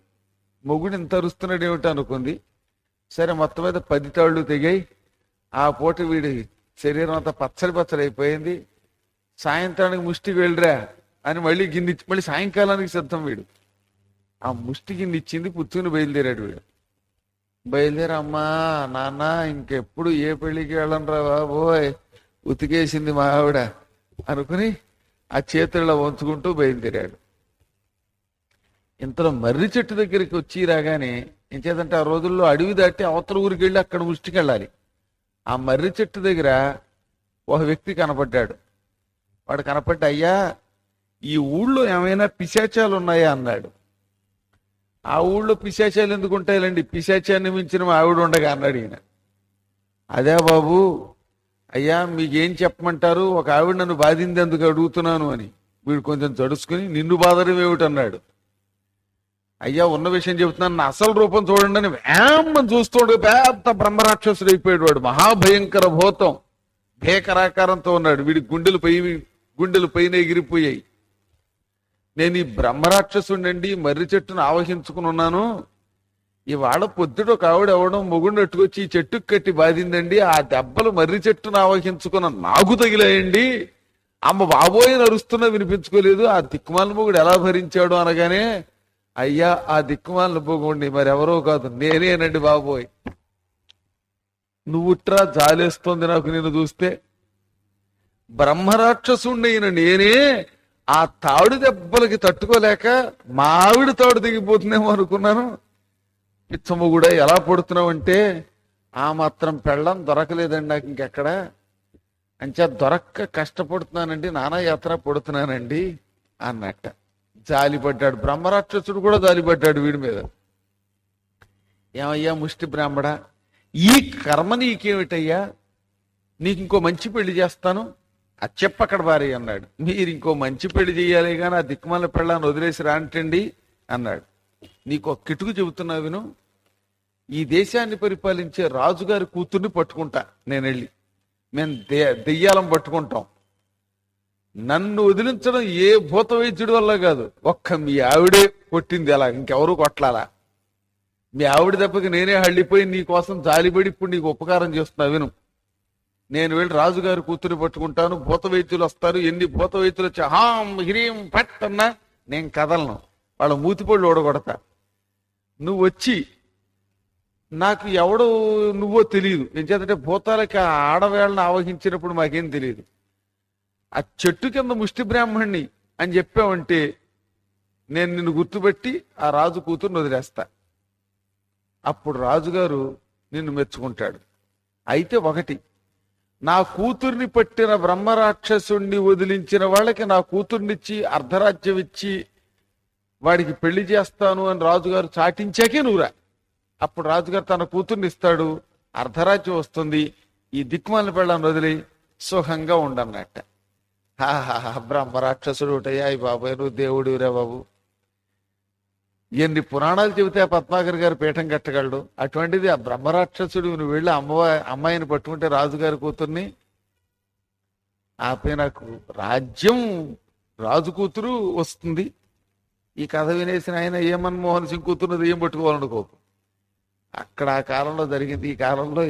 Speaker 1: మొగుడు ఇంత అరుస్తున్నాడు ఏమిటో అనుకుంది. సరే మొత్తం మీద 10 తాళ్ళు తెగాయి. ఆ పూట వీడి శరీరం అంతా పచ్చడి పచ్చడి అయిపోయింది. సాయంత్రానికి ముష్టికి వెళ్ళిరా అని మళ్ళీ గిన్నె, మళ్ళీ సాయంకాలానికి సిద్ధం వీడు. ఆ ముష్టి గిన్నె ఇచ్చింది, పుచ్చుకుని బయలుదేరాడు వీడు. బయలుదేరమ్మా నాన్న ఇంకెప్పుడు ఏ పెళ్లికి వెళ్ళనరా బాబోయ్, ఉతికేసింది మా ఆవిడ అనుకుని ఆ చేతుల్లో వంచుకుంటూ బయలుదేరాడు. ఇంతలో మర్రి చెట్టు దగ్గరికి వచ్చి రాగానే ఏం చేద్దంటే, ఆ రోజుల్లో అడవి దాటి అవతల ఊరికి వెళ్ళి అక్కడ ముష్టికి వెళ్ళాలి. ఆ మర్రి చెట్టు దగ్గర ఒక వ్యక్తి కనపడ్డాడు. వాడు కనపడ్డ, అయ్యా ఈ ఊళ్ళో ఏమైనా పిశాచాలు ఉన్నాయా అన్నాడు. ఆ ఊళ్ళో పిశాచాలు ఎందుకు ఉంటాయిలండి, పిశాచాన్ని మించిన మా ఆవిడ ఉండగా అన్నాడు ఈయన. అదే బాబు, అయ్యా మీకేం చెప్పమంటారు, ఒక ఆవిడ నన్ను బాధింది ఎందుకు అడుగుతున్నాను అని. వీడు కొంచెం జడుసుకుని నిన్ను బాధడం ఏమిటన్నాడు. అయ్యా ఉన్న విషయం చెబుతున్నాను, నా అసలు రూపం చూడండి అని వేమ్మని చూస్తుండే పెద్ద బ్రహ్మరాక్షసుడు అయిపోయాడు. వాడు మహాభయంకర భూతం, భేకరాకారంతో ఉన్నాడు. వీడి గుండెలు పైన ఎగిరిపోయాయి. నేను ఈ బ్రహ్మరాక్షసుండండి, మర్రి చెట్టును ఆవహించుకుని ఉన్నాను. ఇవాళ పొద్దుట ఒక ఆవిడ ఎవడం మొగుడిని ఎట్టుకొచ్చి ఈ చెట్టుకు కట్టి బాధిందండి. ఆ దెబ్బలు మర్రి చెట్టును ఆవహించుకున్న నాకు తగిలాయండి. అమ్మ బాబోయ్ నరుస్తున్నా వినిపించుకోలేదు. ఆ దిక్కుమాల మొగుడు ఎలా భరించాడు అనగానే, అయ్యా ఆ దిక్కుమాల మొగుడిని మరెవరో కాదు నేనేనండి బాబోయ్. నువ్వుట్రా జాలేస్తోంది నాకు నిన్ను చూస్తే. బ్రహ్మరాక్షసుండైన నేనే ఆ తాడు దెబ్బలకి తట్టుకోలేక మా ఆవిడ తాడు దిగిపోతుందేమో అనుకున్నాను. పిచ్చమ్మ కూడా ఎలా పడుతున్నావంటే, ఆ మాత్రం పెళ్ళం దొరకలేదండి నాకు ఇంకెక్కడ, అంచా దొరక్క కష్టపడుతున్నానండి, నానా యాత్ర పడుతున్నానండి అన్నట్ట. జాలిపడ్డాడు బ్రహ్మరాక్షసుడు కూడా, జాలిపడ్డాడు వీడి మీద. ఏమయ్యా ముష్టి బ్రాహ్మణ, ఈ కర్మ నీకేమిటయ్యా, నీకు ఇంకో మంచి పెళ్లి చేస్తాను, అది చెప్పక్కడ భార్య అన్నాడు. మీరు ఇంకో మంచి పెళ్లి చేయాలి కానీ ఆ దిక్కుమాల పెళ్ళాన్ని వదిలేసి రాంటండి అన్నాడు. నీకు ఒక కిటుకు చెబుతున్నా విను. ఈ దేశాన్ని పరిపాలించే రాజుగారి కూతుర్ని పట్టుకుంటా నేను వెళ్ళి, మేము దెయ్యాలం పట్టుకుంటాం. నన్ను వదిలించడం ఏ భూత వైద్యుడి వల్ల కాదు, ఒక్క మీ ఆవిడే కొట్టింది, అలా ఇంకెవరూ కొట్లాలా. మీ ఆవిడ దెబ్బకి నేనే హళ్ళిపోయి నీ కోసం జాలిపడి ఇప్పుడు నీకు ఉపకారం చేస్తున్నా విను. నేను వెళ్ళి రాజుగారి కూతురు పట్టుకుంటాను, భూత వైద్యులు వస్తారు, ఎన్ని భూత వైద్యులు వచ్చి హాం హిరీం పట్ అన్నా నేను కదలను, వాళ్ళ మూతిపళ్ళు ఓడగొడతా. నువ్వు వచ్చి, నాకు ఎవడు నువ్వో తెలియదు, ఏం చేతంటే భూతాలకి ఆ ఆడవేళ్ళని ఆవహించినప్పుడు మాకేం తెలియదు, ఆ చెట్టు కింద ముష్టి బ్రాహ్మణ్ణి అని చెప్పావంటే నేను నిన్ను గుర్తుపెట్టి ఆ రాజు కూతురుని వదిలేస్తా. అప్పుడు రాజుగారు నిన్ను మెచ్చుకుంటాడు. అయితే ఒకటి, నా కూతుర్ని పట్టిన బ్రహ్మరాక్షసుణ్ణి వదిలించిన వాళ్ళకి నా కూతుర్నిచ్చి అర్ధరాజ్యం ఇచ్చి వాడికి పెళ్లి చేస్తాను అని రాజుగారు చాటించాకే నువ్వురా. అప్పుడు రాజుగారు తన కూతుర్ని ఇస్తాడు, అర్ధరాజ్యం వస్తుంది, ఈ దిక్కుమాలిన పెళ్ళాన్ని వదిలి సుఖంగా ఉండన్నట్ట. హాహా బ్రహ్మరాక్షసుడు ఒకటయ్యా, అయ్యి బాబాయ్ నువ్వు దేవుడిరా బాబు. ఎన్ని పురాణాలు చెబితే పద్మాకర్ గారు పీఠం కట్టగలడు, అటువంటిది ఆ బ్రహ్మరాక్షసుడు నువ్వు వెళ్ళి అమ్మాయిని పట్టుకుంటే రాజుగారి కూతుర్ని ఆపై నాకు రాజ్యం రాజు కూతురు వస్తుంది. ఈ కథ వినేసిన ఆయన ఏ మన్మోహన్ సింగ్ కూతురుని దెయ్యం పట్టుకోవాలనుకోకు. అక్కడ ఆ కాలంలో జరిగింది, ఈ కాలంలో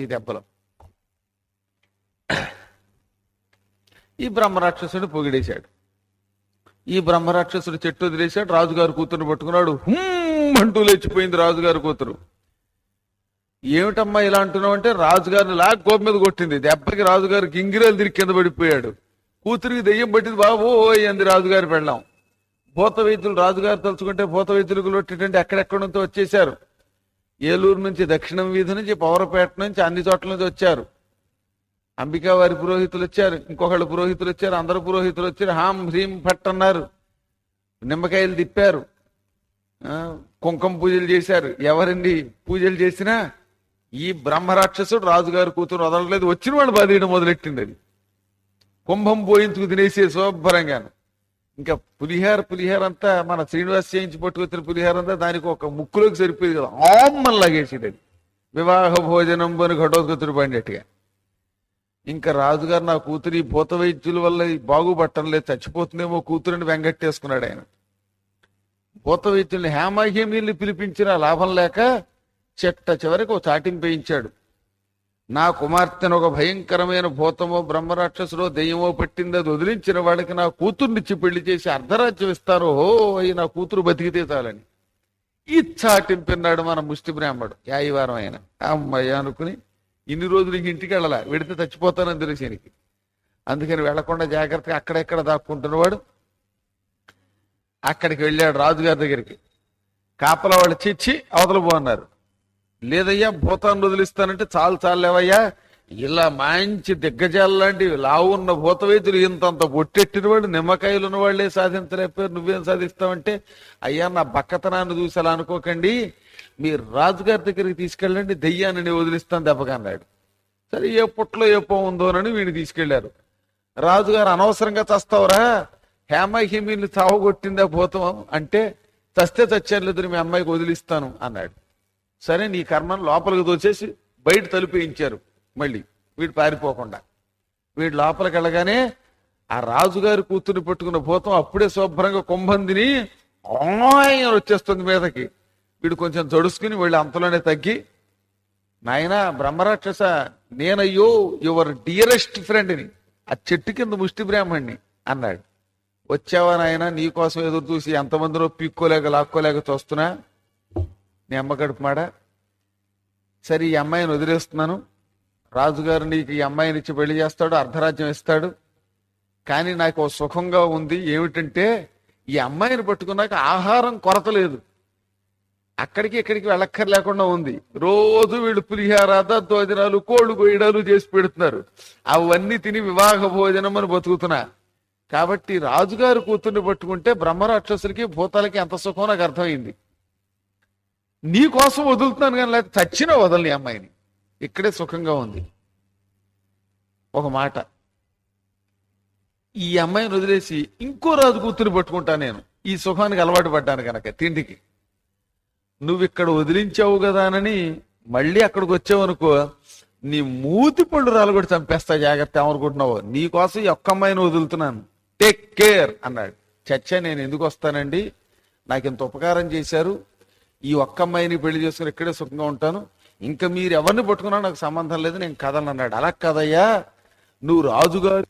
Speaker 1: ఈ దెబ్బలు. ఈ బ్రహ్మరాక్షసుడు పొగిడేశాడు. ఈ బ్రహ్మరాక్షసుడు చెట్టు వదిలేశాడు, రాజుగారు కూతురుని పట్టుకున్నాడు. అంటూ లేచిపోయింది రాజుగారి కూతురు. ఏమిటమ్మా ఇలా అంటున్నావు అంటే, రాజుగారిని లాగ్ కోపం మీద కొట్టింది. దెబ్బకి రాజుగారికి ఇంగిరాలు తిరిగి కింద పడిపోయాడు. కూతురికి దెయ్యం పట్టింది బాబు అంది రాజుగారి పెళ్ళాం. భూత వైద్యులు రాజుగారు తలుచుకుంటే భూత వైద్యులకు లొట్టేటంటే ఎక్కడెక్కడ నుంచో వచ్చేశారు. ఏలూరు నుంచి, దక్షిణం వీధి నుంచి, పవరపేట నుంచి, అన్ని చోట్ల నుంచి వచ్చారు. అంబికా వారి పురోహితులు వచ్చారు, ఇంకొకళ్ళు పురోహితులు వచ్చారు, అందరు పురోహితులు వచ్చారు. హాం హ్రీం ఫట్ అన్నారు, నిమ్మకాయలు తిప్పారు, కుంకుమ పూజలు చేశారు. ఎవరండి పూజలు చేసినా ఈ బ్రహ్మరాక్షసుడు రాజుగారి కూతురు వదలలేదు, వచ్చిన వాళ్ళు బాధేయడం మొదలెట్టింది. అది కుంభం పోయించుకు తినేసే శుభ్రంగాను. ఇంకా పులిహార అంతా మన శ్రీనివాస్ చేయించి పట్టుకొచ్చిన పులిహార అంతా దానికి ఒక ముక్కులోకి సరిపోయేది కదా, ఆమ్మని లాగేసేది. అది వివాహ భోజనం అని ఘటోత్కచుడు పడినట్టుగా. ఇంకా రాజుగారు నా కూతురు ఈ భూత వైద్యుల వల్ల బాగుపట్టం లేదు, చచ్చిపోతుందేమో కూతురుని వెంగట్టేసుకున్నాడు ఆయన. భూత వైద్యుల్ని హేమాహేమీల్ని పిలిపించిన లాభం లేక చివరికి ఒక చాటింపేయించాడు. నా కుమార్తెను ఒక భయంకరమైన భూతమో బ్రహ్మరాక్షసులో దెయ్యమో పట్టింది, అది వదిలించిన వాడికి నా కూతుర్నిచ్చి పెళ్లి చేసి అర్ధరాజ్యం ఇస్తారు, అయి నా కూతురు బతికితే చాలని ఈ చాటింపిన్నాడు మన ముష్టి బ్రాహ్మడు. యాయివారం ఆయన అమ్మాయి అనుకుని ఇన్ని రోజులు ఇంటికి వెళ్ళాల, వెడితే చచ్చిపోతానని తెలిసేనికి. అందుకని వెళ్లకుండా జాగ్రత్తగా అక్కడెక్కడ దాక్కుంటున్నవాడు అక్కడికి వెళ్ళాడు రాజుగారి దగ్గరికి. కాపలా వాళ్ళు చిచ్చి అవతల పోన్నారు. లేదయ్యా భూతాన్ని వదిలిస్తానంటే చాలేవయ్యా, ఇలా మంచి దిగ్గజాలు లాంటి లావు ఉన్న భూత వైద్యులు ఇంతంత బొట్టెట్టిన వాడు, నిమ్మకాయలు ఉన్న వాళ్ళే సాధించలేకపోయారు, నువ్వేం సాధిస్తావంటే, అయ్యా నా బక్కతనాన్ని చూసి అలా అనుకోకండి, మీరు రాజుగారి దగ్గరికి తీసుకెళ్ళండి, దెయ్యాన్ని నేను వదిలిస్తాను దెబ్బకన్నాడు. సరే ఏ పుట్టలో ఏ పో ఉందోనని వీడిని తీసుకెళ్లారు. రాజుగారు అనవసరంగా చస్తావురా, హేమహిమీని చావగొట్టిందా భూతం అంటే, చస్తే చచ్చేర్లేదు మీ అమ్మాయికి వదిలిస్తాను అన్నాడు. సరే నీ కర్మను లోపలికి దోచేసి బయట తలుపేయించారు. మళ్ళీ వీడు పారిపోకుండా. వీడు లోపలికి వెళ్ళగానే ఆ రాజుగారి కూతుర్ని పెట్టుకున్న భూతం అప్పుడే శుభ్రంగా కుంభందిని ఆయన వచ్చేస్తుంది మీదకి. వీడు కొంచెం జడుసుకుని వీళ్ళు అంతలోనే తగ్గి, నాయనా బ్రహ్మరాక్షస, నేనయ్యో యువర్ డియరెస్ట్ ఫ్రెండ్ని, ఆ చెట్టు కింద ముష్టి బ్రాహ్మణ్ణి అన్నాడు. వచ్చావా నాయన, నీకోసం ఎదురు చూసి ఎంతమందిలో పీక్కోలేక లాక్కోలేక చూస్తున్నా, నీ అమ్మ కడుపుమాడ. సరే ఈ అమ్మాయిని వదిలేస్తున్నాను, రాజుగారు నీకు ఈ అమ్మాయిని ఇచ్చి పెళ్లి చేస్తాడు, అర్ధరాజ్యం ఇస్తాడు. కానీ నాకు ఓ సుఖంగా ఉంది, ఏమిటంటే ఈ అమ్మాయిని పట్టుకున్నాక ఆహారం కొరత లేదు, అక్కడికి ఇక్కడికి వెళ్ళక్కర్లేకుండా ఉంది. రోజు వీళ్ళు పులిహార దద్దోజనాలు కోళ్ళు కొయ్యడాలు చేసి పెడుతున్నారు, అవన్నీ తిని వివాహ భోజనం అని బతుకుతున్నా. కాబట్టి రాజుగారు కూతుర్ని పట్టుకుంటే బ్రహ్మరాక్షసులకి భూతాలకి ఎంత సుఖం నాకు అర్థమైంది. నీ కోసం వదులుతున్నాను కానీ లేకపోతే చచ్చినా వదలని అమ్మాయిని, ఇక్కడే సుఖంగా ఉంది. ఒక మాట, ఈ అమ్మాయిని వదిలేసి ఇంకో రాజు కూతుర్ని పట్టుకుంటా నేను, ఈ సుఖానికి అలవాటు పడ్డాను కనుక తిండికి. నువ్వు ఇక్కడ వదిలించావు కదా అని మళ్ళీ అక్కడికి వచ్చావు అనుకో, నీ మూతి పళ్ళు రాలగొట్టి చంపేస్తా, జాగ్రత్త ఏమనుకుంటున్నావు, నీ కోసం ఈ ఒక్క అమ్మాయిని వదులుతున్నాను, టేక్ కేర్ అన్నాడు. చచ్చా నేను ఎందుకు వస్తానండి, నాకు ఇంత ఉపకారం చేశారు, ఈ ఒక్క అమ్మాయిని పెళ్లి చేసుకుని ఇక్కడే సుఖంగా ఉంటాను, ఇంకా మీరు ఎవరిని పట్టుకున్నా నాకు సంబంధం లేదు, నేను కదలను అన్నాడు. అలా కదయ్యా, నువ్వు రాజుగారు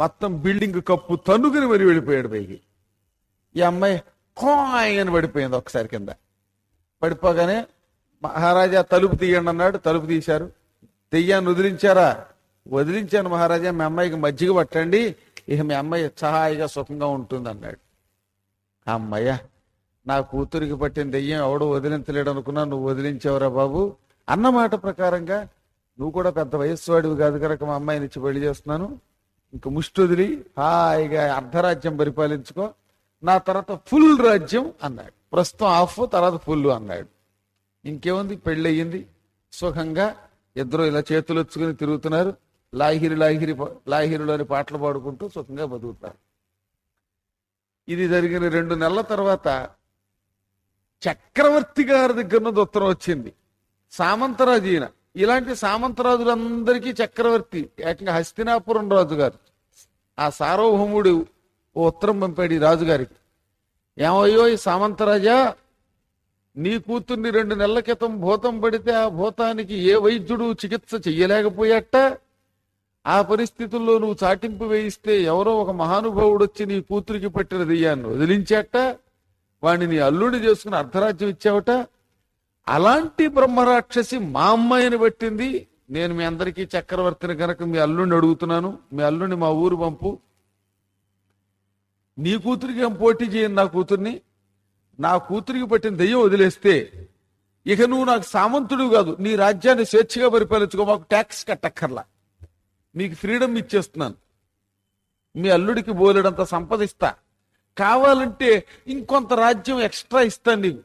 Speaker 1: మొత్తం బిల్డింగ్ కప్పు తన్నుకుని మరి వెళ్ళిపోయాడు పైకి. ఈ అమ్మాయి కాయ్ అని పడిపోయింది ఒకసారి కింద. పడిపోగానే మహారాజా తలుపు తీయండి అన్నాడు. తలుపు తీశారు. దెయ్యాన్ని వదిలించారా? వదిలించాను మహారాజా, మీ అమ్మాయికి మజ్జిగ పట్టండి, ఇక మీ అమ్మాయి సహాయిగా సుఖంగా ఉంటుంది అన్నాడు. అమ్మయ్య, నా కూతురికి పట్టిన దెయ్యం ఎవడో వదిలించలేడు అనుకున్నా, నువ్వు వదిలించావురా బాబు అన్నమాట ప్రకారంగా. నువ్వు కూడా పెద్ద వయస్సు వాడివి కాదు కనుక మా అమ్మాయిని ఇచ్చి పెళ్లి చేస్తున్నాను, ఇంక ముష్టి వదిలి హాయిగా అర్ధరాజ్యం పరిపాలించుకో, నా తర్వాత ఫుల్ రాజ్యం అన్నాడు. ప్రస్తుతం హాఫ్, తర్వాత ఫుల్ అన్నాడు. ఇంకేముంది, పెళ్ళి అయ్యింది. సుఖంగా ఇద్దరు ఇలా చేతులు వచ్చుకుని తిరుగుతున్నారు, లాహిరి లాహిరి లాహిరిలోని పాటలు పాడుకుంటూ సుఖంగా బతుకుతారు. ఇది జరిగిన 2 నెలల తర్వాత చక్రవర్తి గారి దగ్గర నుంచి ఉత్తరం వచ్చింది. సామంతరాజు ఈయన. ఇలాంటి సామంతరాజులందరికీ చక్రవర్తి ఏకంగా హస్తినాపురం రాజు గారు, ఆ సార్వభౌముడు ఓ ఉత్తరం పంపాడు ఈ రాజుగారికి. ఏమయ్యో ఈ సామంతరాజా, నీ కూతుర్ని 2 నెలల క్రితం భూతం పడితే ఆ భూతానికి ఏ వైద్యుడు చికిత్స చెయ్యలేకపోయాట. ఆ పరిస్థితుల్లో నువ్వు చాటింపు వేయిస్తే ఎవరో ఒక మహానుభావుడు వచ్చి నీ కూతురికి పట్టిన దెయ్యాన్ని వదిలించాట, వాడిని నీ అల్లుడిని చేసుకుని అర్ధరాజ్యం ఇచ్చావట. అలాంటి బ్రహ్మరాక్షసి మా అమ్మాయిని పట్టింది. నేను మీ అందరికీ చక్రవర్తిని కనుక మీ అల్లుడిని అడుగుతున్నాను, మీ అల్లుడిని మా ఊరు పంపు. నీ కూతురికి ఏం పోటీ చేయను నా కూతుర్ని. నా కూతురికి పట్టిన దెయ్యం వదిలేస్తే ఇక నువ్వు నాకు సామంతుడు కాదు, నీ రాజ్యాన్ని స్వేచ్ఛగా పరిపాలించుకో, మాకు ట్యాక్స్ కట్టక్కర్లా, నీకు ఫ్రీడమ్ ఇచ్చేస్తున్నాను, మీ అల్లుడికి బోలెడంత సంపదిస్తా, కావాలంటే ఇంకొంత రాజ్యం ఎక్స్ట్రా ఇస్తాను నీకు,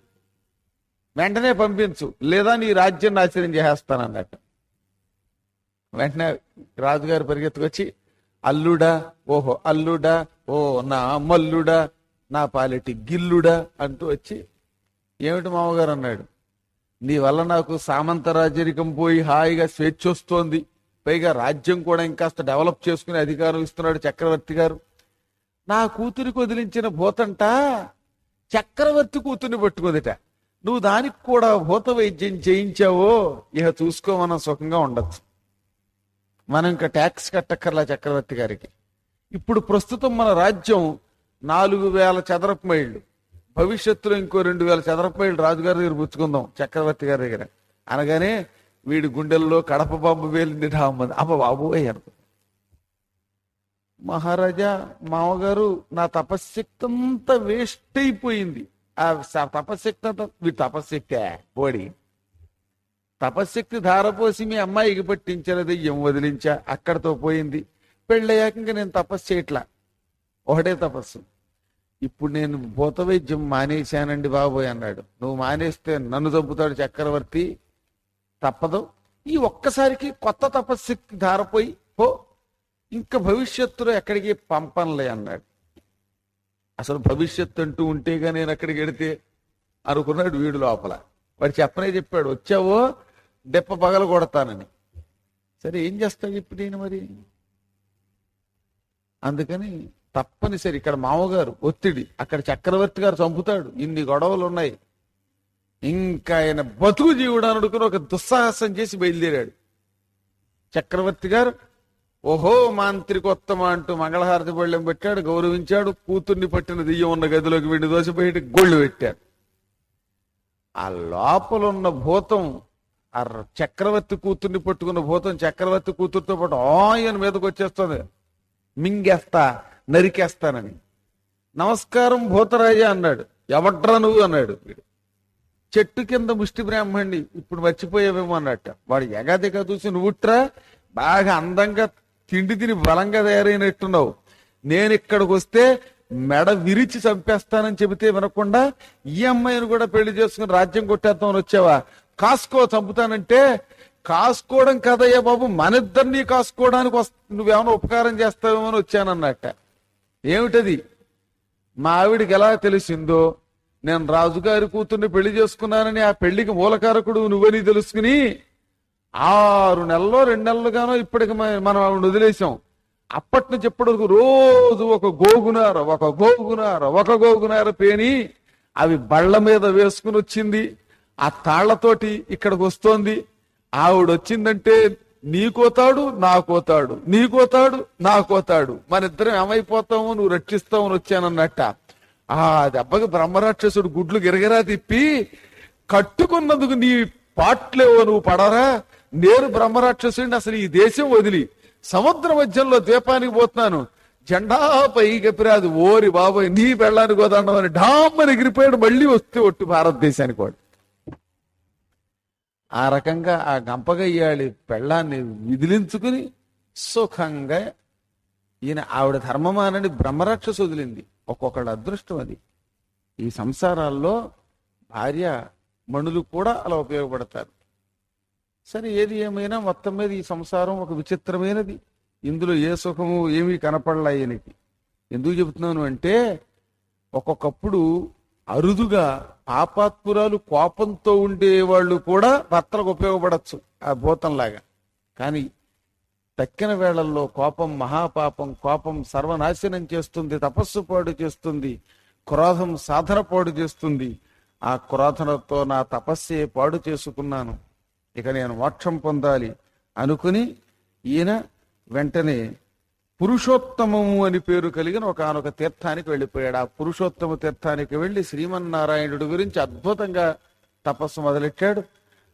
Speaker 1: వెంటనే పంపించు, లేదా నీ రాజ్యాన్ని ఆశ్చర్యం చేసేస్తానన్నట్టు. వెంటనే రాజుగారు పరిగెత్తుకొచ్చి, అల్లుడా, ఓహో అల్లుడా, ఓ నా మల్లుడా, నా పాలిటి గిల్లుడా అంటూ వచ్చి, ఏమిటి మామగారు అన్నాడు, నీ వల్ల నాకు సామంత రాజ్యరికం పోయి హాయిగా స్వేచ్ఛ వస్తోంది, పైగా రాజ్యం కూడా ఇంకాస్త డెవలప్ చేసుకునే అధికారం ఇస్తున్నాడు చక్రవర్తి గారు. నా కూతురికి వదిలించిన భూతంట చక్రవర్తి కూతుర్ని పట్టుకోదిట, నువ్వు దానికి కూడా భూత వైద్యం చేయించావో, ఇక చూసుకో, మనం సుఖంగా ఉండొచ్చు, మనం ఇంకా ట్యాక్స్ కట్టక్కర్లా చక్రవర్తి గారికి. ఇప్పుడు ప్రస్తుతం మన రాజ్యం 4000 చదరపు మైళ్ళు, భవిష్యత్తులో ఇంకో 2000 చదరపు మైళ్ళు రాజుగారి దగ్గర పుచ్చుకుందాం చక్రవర్తి గారి దగ్గర అనగానే వీడి గుండెల్లో కడప బాంబు వేలింది. అమ్మ బాబు అయ్యాను. మహారాజా, మామగారు, నా తపశ్శక్తి అంతా వేస్ట్ అయిపోయింది. ఆ తపశ్శక్తి అంతా, వీడి తపశ్శక్తి బోడి తపశ్శక్తి ధారపోసి మీ అమ్మాయికి పట్టించినది ఏం వదిలించా, అక్కడతో పోయింది. పెళ్ళయ్యాక ఇంకా నేను తపస్సు చేయట్లా, ఒకటే తపస్సు. ఇప్పుడు నేను భూత వైద్యం మానేశానండి బాబోయ్ అన్నాడు. నువ్వు మానేస్తే నన్ను చంపుతాడు చక్రవర్తి, తప్పదు. ఈ ఒక్కసారికి కొత్త తపస్సుకి ధారపోయి పో, ఇంకా భవిష్యత్తులో ఎక్కడికి పంపంలే అన్నాడు. అసలు భవిష్యత్తు అంటూ ఉంటేగా నేను అక్కడికి వెడితే అనుకున్నాడు వీడు లోపల. వాడు చెప్పనే చెప్పాడు, వచ్చావో దెప్ప పగల కొడతానని. సరే ఏం చేస్తాడు ఇప్పుడు నేను మరి. అందుకని తప్పనిసరి ఇక్కడ మామగారు ఒత్తిడి, అక్కడ చక్రవర్తి గారు చంపుతాడు, ఇన్ని గొడవలు ఉన్నాయి. ఇంకా ఆయన బతుకు జీవుడు అనుకుని ఒక దుస్సాహసం చేసి బయలుదేరాడు. చక్రవర్తి గారు ఓహో మాంత్రికోత్తమ అంటూ మంగళహారతి బళ్ళెం పెట్టాడు, గౌరవించాడు. కూతుర్ని పట్టిన దెయ్యం ఉన్న గదిలోకి వెళ్ళి దోశ బయట గొళ్ళు పెట్టాడు. ఆ లోపలున్న భూతం, ఆ చక్రవర్తి కూతుర్ని పట్టుకున్న భూతం చక్రవర్తి కూతురుతో పాటు ఆయన మీదకి వచ్చేస్తుంది. మింగేస్తా, నరికేస్తానని. నమస్కారం భూతరాజా అన్నాడు. ఎవడ్రా నువ్వు అన్నాడు వీడు. చెట్టు కింద ముష్టి బ్రాహ్మణ్ణి, ఇప్పుడు మర్చిపోయావేమో అన్నట్ట. వాడు ఎగాదిగా చూసి, నువ్వుట్రా బాగా అందంగా తిండి తిని బలంగా తయారైనట్టున్నావు, నేను ఇక్కడికి వస్తే మెడ విరిచి చంపేస్తానని చెబితే వినకుండా ఈ అమ్మాయిని కూడా పెళ్లి చేసుకుని రాజ్యం కొట్టేద్దామని వచ్చావా? కాసుకో, చంపుతానంటే. కాసుకోవడం కదయ్యా బాబు, మనిద్దరినీ కాసుకోవడానికి నువ్వేమైనా ఉపకారం చేస్తావేమో అని వచ్చానన్నట్ట. ఏమిటది? మా ఆవిడికి ఎలా తెలిసిందో నేను రాజుగారి కూతుర్ని పెళ్లి చేసుకున్నానని, ఆ పెళ్లికి మూలకారకుడు నువ్వని తెలుసుకుని 6 నెలల్లో 2 నెలలుగానో ఇప్పటికి మనం ఆవిడ వదిలేసాం. అప్పటి నుంచి ఇప్పటి వరకు రోజు ఒక గోగునార పేని అవి బళ్ళ మీద వేసుకుని వచ్చింది. ఆ తాళ్లతోటి ఇక్కడికి వస్తోంది. ఆవిడ వచ్చిందంటే నీకోతాడు నాకోతాడు, నీకోతాడు నాకోతాడు, మన ఇద్దరం ఏమైపోతామో, నువ్వు రక్షిస్తామని వచ్చానన్నట్ట. ఆ దెబ్బకి బ్రహ్మరాక్షసుడు గుడ్లు గిరగిరా తిప్పి, కట్టుకున్నందుకు నీ పాటలేవో నువ్వు పడరా, నేను బ్రహ్మరాక్షసుడిని, అసలు ఈ దేశం వదిలి సముద్ర మధ్యంలో ద్వీపానికి పోతున్నాను, జెండా పైకి ఎపిరాదు, ఓరి బాబోయ్ నీ పెళ్ళానికి పోతాండం అని ఢామ్మని ఎగిరిపోయాడు. మళ్ళీ వస్తే ఒట్టు భారతదేశానికి వాడు. ఆ రకంగా ఆ గంపగయ్యాళి పెళ్ళాన్ని విదిలించుకుని సుఖంగా ఈయన ఆవిడ ధర్మమానని బ్రహ్మరాక్షసు వదిలింది. ఒక్కొక్కళ్ళ అదృష్టం అది. ఈ సంసారాల్లో భార్య మణులు కూడా అలా ఉపయోగపడతారు. సరే ఏది ఏమైనా మొత్తం మీద ఈ సంసారం ఒక విచిత్రమైనది. ఇందులో ఏ సుఖము ఏమీ కనపడలా ఈయనకి. ఎందుకు చెబుతున్నాను అంటే, ఒక్కొక్కప్పుడు అరుదుగా పాపాత్పురాలు కోపంతో ఉండేవాళ్ళు కూడా భర్తలకు ఉపయోగపడచ్చు ఆ భూతంలాగా. కానీ తక్కిన వేళల్లో కోపం మహాపాపం. కోపం సర్వనాశనం చేస్తుంది, తపస్సు పాడు చేస్తుంది, క్రోధం సాధన పాడు చేస్తుంది. ఆ క్రోధనతో నా తపస్సే పాడు చేసుకున్నాను, ఇక నేను మోక్షం పొందాలి అనుకుని ఈయన వెంటనే పురుషోత్తమము అని పేరు కలిగిన ఒకనొక తీర్థానికి వెళ్ళిపోయాడు. ఆ పురుషోత్తమ తీర్థానికి వెళ్ళి శ్రీమన్నారాయణుడి గురించి అద్భుతంగా తపస్సు మొదలెట్టాడు.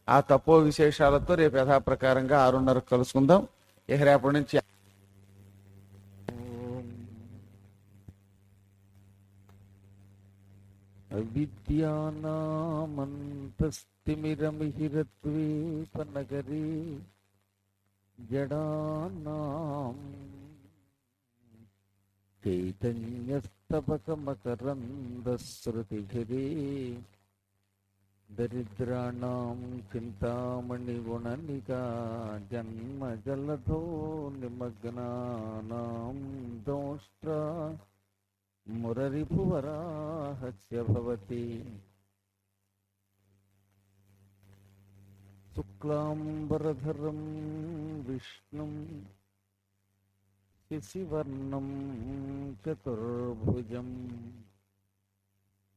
Speaker 1: ఆ తపో విశేషాలతో రేపు యథాప్రకారంగా 6:30 కలుసుకుందాం. ఇక రేపటి నుంచి అవిద్యానామంతస్తిమిరమిహిరద్వీపనగరీ జడానాం చైతన్యస్తబకమకరందశ్రుతిభిరీ దరిద్రాణం చింతామణిగుణనికా జన్మజలధో నిమగ్నానాం దోష్ట్రా మురరిపువరాహస్య భవతి. శుక్లాంబరధరం విష్ణుం శశివర్ణం చతుర్భుజం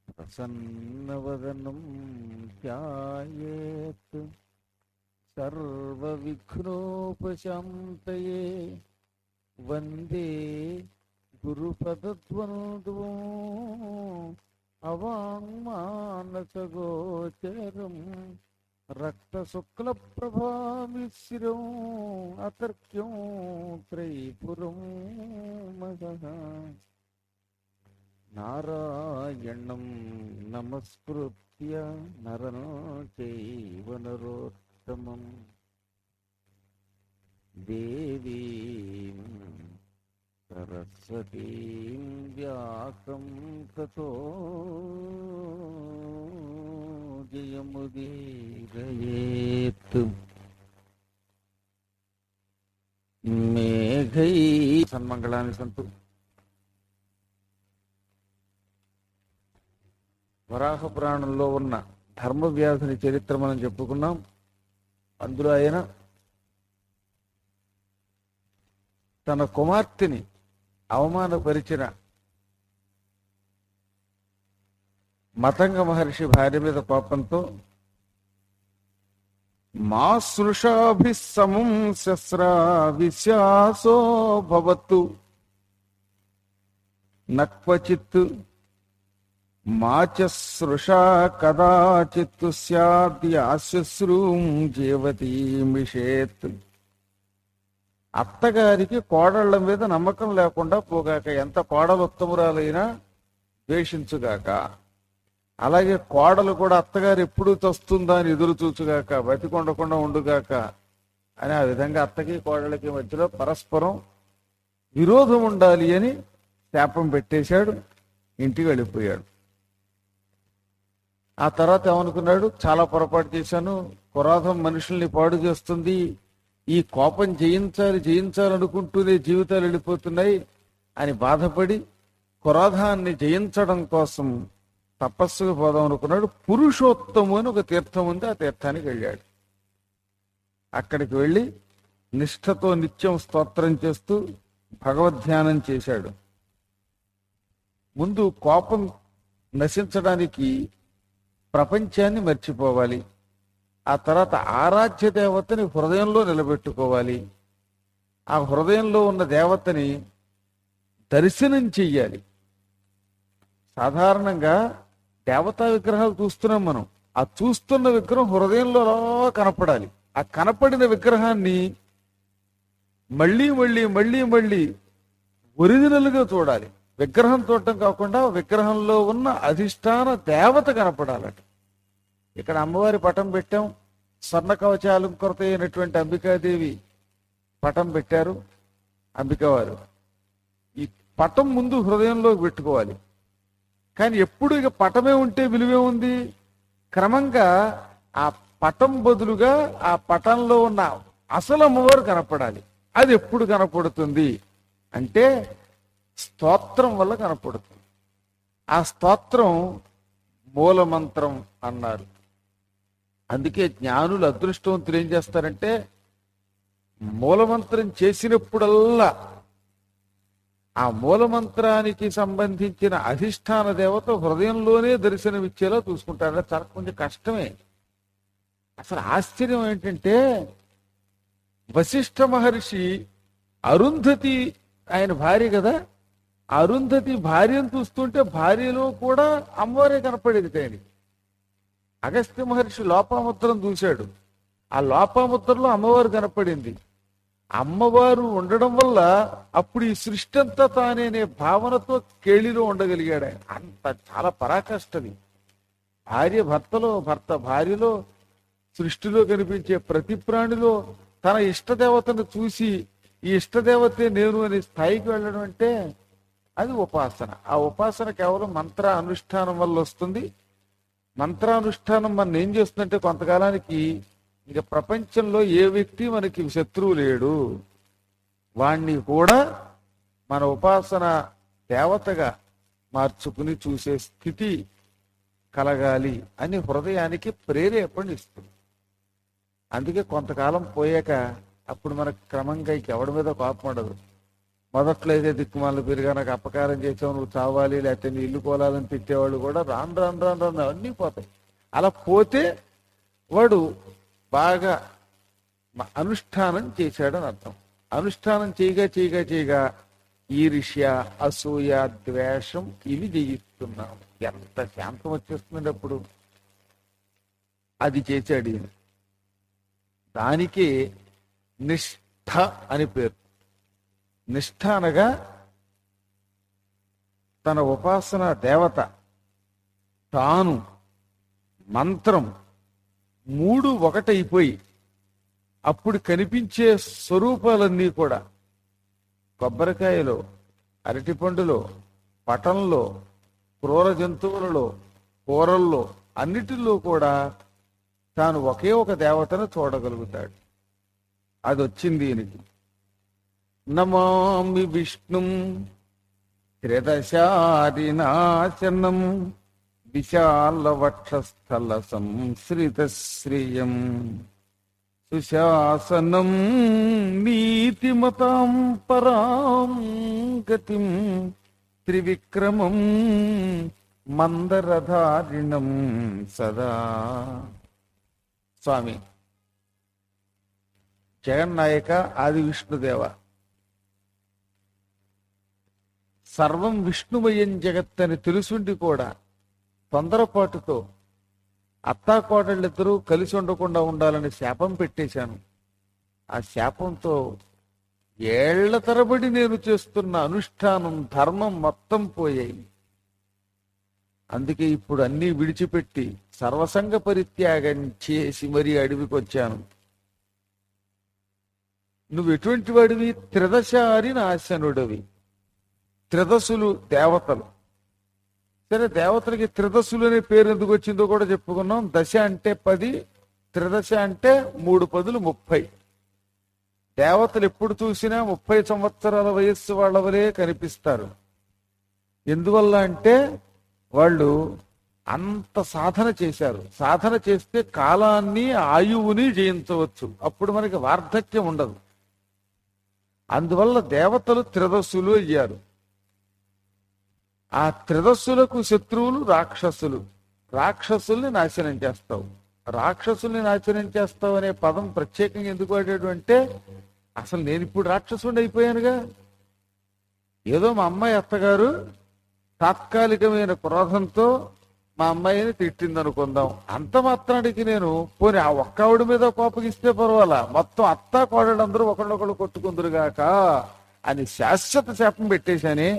Speaker 1: ప్రసన్నవదనం ధ్యాయేత్ సర్వవిఘ్నోపశాంతయే. వందే గురుపదద్వంద్వం అవాంగ్మానసగోచరం రక్తశుక్లప్రభామిశ్రం అతర్క్యం త్రైపురం మహః. నారాయణం నమస్కృత్య నరం చైవ నరోత్తమం దేవీం సరస్వతీం వ్యాసం తతో జయముదీరయేత్. మేఘై సన్మంగళాన్ని సంతు. వరాహ పురాణంలో ఉన్న ధర్మవ్యాధుని చరిత్ర మనం చెప్పుకున్నాం. అందులో ఆయన తన కుమార్తెని అవమానపరిచిన మతంగ మహర్షి భార్య మీద కోపంతో మా సృషాభిస్సమం శస్రా విశ్వాసో భవతు నక్వచిత్ మాచసృషా కదాచిత్తు స్యాద్యాశ్రుం జీవతీమిషేత్. అత్తగారికి కోడళ్ల మీద నమ్మకం లేకుండా పోగాక, ఎంత కోడలు ఉత్తమురాలైనా ద్వేషించుగాక. అలాగే కోడలు కూడా అత్తగారు ఎప్పుడు తస్తుందా అని ఎదురు చూచుగాక, బతికొండకుండా ఉండుగాక అని. ఆ విధంగా అత్తకి కోడళ్ళకి మధ్యలో పరస్పరం విరోధం ఉండాలి అని శాపం పెట్టేశాడు. ఇంటికి వెళ్ళిపోయాడు. ఆ తర్వాత ఏమనుకున్నాడు, చాలా పొరపాటు చేశాను, క్రోధం మనుషుల్ని పాడు చేస్తుంది, ఈ కోపం జయించాలనుకుంటూనే జీవితాలు వెళ్ళిపోతున్నాయి అని బాధపడి క్రోధాన్ని జయించడం కోసం తపస్సుకు పోదాం అనుకున్నాడు. పురుషోత్తము అని ఒక తీర్థం ఉంది, ఆ తీర్థానికి వెళ్ళాడు. అక్కడికి వెళ్ళి నిష్ఠతో నిత్యం స్తోత్రం చేస్తూ భగవద్ధ్యానం చేశాడు. ముందు కోపం నశించడానికి ప్రపంచాన్ని మర్చిపోవాలి. ఆ తర్వాత ఆరాధ్య దేవతని హృదయంలో నిలబెట్టుకోవాలి. ఆ హృదయంలో ఉన్న దేవతని దర్శనం చెయ్యాలి. సాధారణంగా దేవతా విగ్రహాలు చూస్తున్నాం మనం. ఆ చూస్తున్న విగ్రహం హృదయంలో అలా కనపడాలి. ఆ కనపడిన విగ్రహాన్ని మళ్ళీ మళ్ళీ మళ్ళీ మళ్ళీ ఒరిజినల్ గా చూడాలి. విగ్రహం చూడటం కాకుండా విగ్రహంలో ఉన్న అధిష్టాన దేవత కనపడాలట. ఇక్కడ అమ్మవారి పటం పెట్టాం. స్వర్ణ కవచాలంకృత అయినటువంటి అంబికాదేవి పటం పెట్టారు. అంబికవారు ఈ పటం ముందు హృదయంలోకి పెట్టుకోవాలి. కానీ ఎప్పుడు ఇక పటమే ఉంటే విలువే ఉంది. క్రమంగా ఆ పటం బదులుగా ఆ పటంలో ఉన్న అసలు అమ్మవారు కనపడాలి. అది ఎప్పుడు కనపడుతుంది అంటే స్తోత్రం వల్ల కనపడుతుంది. ఆ స్తోత్రం మూలమంత్రం అన్నారు. అందుకే జ్ఞానులు అదృష్టవంతులు ఏం చేస్తారంటే మూలమంత్రం చేసినప్పుడల్లా ఆ మూలమంత్రానికి సంబంధించిన అధిష్టాన దేవత హృదయంలోనే దర్శనమిచ్చేలా చూసుకుంటారు. చాలా కొంచెం కష్టమే. అసలు ఆశ్చర్యం ఏంటంటే వశిష్ఠ మహర్షి అరుంధతి ఆయన భార్య కదా, అరుంధతి భార్యను చూస్తుంటే భార్యలో కూడా అమ్మవారే కనపడేది. ఆయనకి అగస్త్య మహర్షి లోపాముద్రను చూశాడు. ఆ లోపాముద్రలో అమ్మవారు కనపడింది. అమ్మవారు ఉండడం వల్ల అప్పుడు ఈ సృష్టి అంతా తానే భావనతో కేళిలో ఉండగలిగాడు ఆయన. అంత చాలా పరాకాష్ఠది. భార్య భర్తలో, భర్త భార్యలో, సృష్టిలో కనిపించే ప్రతి ప్రాణిలో తన ఇష్టదేవతను చూసి ఈ ఇష్టదేవతే నేను అనే స్థాయికి వెళ్ళడం అంటే అది ఉపాసన. ఆ ఉపాసన కేవలం మంత్ర అనుష్ఠానం వల్ల వస్తుంది. మంత్రానుష్ఠానం మన ఏం చేస్తుందంటే కొంతకాలానికి ఇక ప్రపంచంలో ఏ వ్యక్తి మనకి శత్రువు లేడు, వాణ్ణి కూడా మన ఉపాసన దేవతగా మార్చుకుని చూసే స్థితి కలగాలి అని హృదయానికి ప్రేరేపణ ఇస్తుంది. అందుకే కొంతకాలం పోయాక అప్పుడు మనకు క్రమంగా ఎవడి మీద కోపం ఉండదు. మొదట్లో అయితే దిక్కుమాలను పెరిగా నాకు అపకారం చేసావు, నువ్వు చావాలి, లేకపోతే నీ ఇల్లు కోలాలని తిట్టేవాళ్ళు కూడా రాను రాను రాను రాను అన్నీ పోతాయి. అలా పోతే వాడు బాగా అనుష్ఠానం చేశాడని అర్థం. అనుష్ఠానం చేయగా చేయగా చేయగా ఈర్ష్య, అసూయ, ద్వేషం ఇవి జయిస్తున్నాం. ఎంత శాంతం వచ్చేస్తుంది అప్పుడు. అది చేశాడు ఈయన. దానికి నిష్ఠ అని పేరు. నిష్ఠ అనగా తన ఉపాసన దేవత, తాను, మంత్రం మూడు ఒకటైపోయి అప్పుడు కనిపించే స్వరూపాలన్నీ కూడా కొబ్బరికాయలో అరటిపండులో, పటంలో, క్రూర జంతువులలో, కూరల్లో అన్నిటిలో కూడా తాను ఒకే ఒక దేవతను చూడగలుగుతాడు. అది వచ్చింది ఈయనకి. నమామి విష్ణుం త్రిదశారినాశనం విశాల వక్షస్థల సంశ్రిత శ్రియం సుశాసనం నీతిమతాం పరాం గతిం త్రివిక్రమం మందరధారిణం సదా. స్వామి జగన్నాయక ఆది విష్ణుదేవ, సర్వం విష్ణుమయం జగత్ అని తెలుసుండి కూడా తొందరపాటుతో అత్తాకోడళ్ళిద్దరూ కలిసి ఉండకుండా ఉండాలని శాపం పెట్టేశాను. ఆ శాపంతో ఏళ్ల తరబడి నేను చేస్తున్న అనుష్ఠానం, ధర్మం మొత్తం పోయాయి. అందుకే ఇప్పుడు అన్నీ విడిచిపెట్టి సర్వసంగ పరిత్యాగం చేసి మరీ అడవికి వచ్చాను. నువ్వు ఎటువంటి వాడివి? త్రిదశారి నాశనుడివి. త్రిదశులు దేవతలు. సరే, దేవతలకి త్రిదశులు అనే పేరు ఎందుకు వచ్చిందో కూడా చెప్పుకున్నాం. దశ అంటే 10, త్రిదశ అంటే 3 పదులు 30. దేవతలు ఎప్పుడు చూసినా 30 సంవత్సరాల వయస్సు వాళ్ళ వలే కనిపిస్తారు. ఎందువల్ల అంటే వాళ్ళు అంత సాధన చేశారు. సాధన చేస్తే కాలాన్ని, ఆయువుని జయించవచ్చు. అప్పుడు మనకి వార్ధక్యం ఉండదు. అందువల్ల దేవతలు త్రిదశులు అయ్యారు. ఆ త్రిదశులకు శత్రువులు రాక్షసులు. రాక్షసుల్ని నాశనం చేస్తావు. రాక్షసుల్ని నాశనం చేస్తావు అనే పదం ప్రత్యేకంగా ఎందుకు వాడాడు అంటే, అసలు నేను ఇప్పుడు రాక్షసుని అయిపోయానుగా. ఏదో మా అమ్మాయి అత్తగారు తాత్కాలికమైన క్రోధంతో మా అమ్మాయిని తిట్టింది అనుకుందాం. అంత మాత్రానికి నేను పోనీ ఆ ఒక్క ఆవిడ మీద కోపగిస్తే పర్వాలా, మొత్తం అత్తా కోడళ్ళందరూ ఒకళ్ళొకళ్ళు కొట్టుకుందరుగాక అని శాశ్వత శాపం పెట్టేశానే.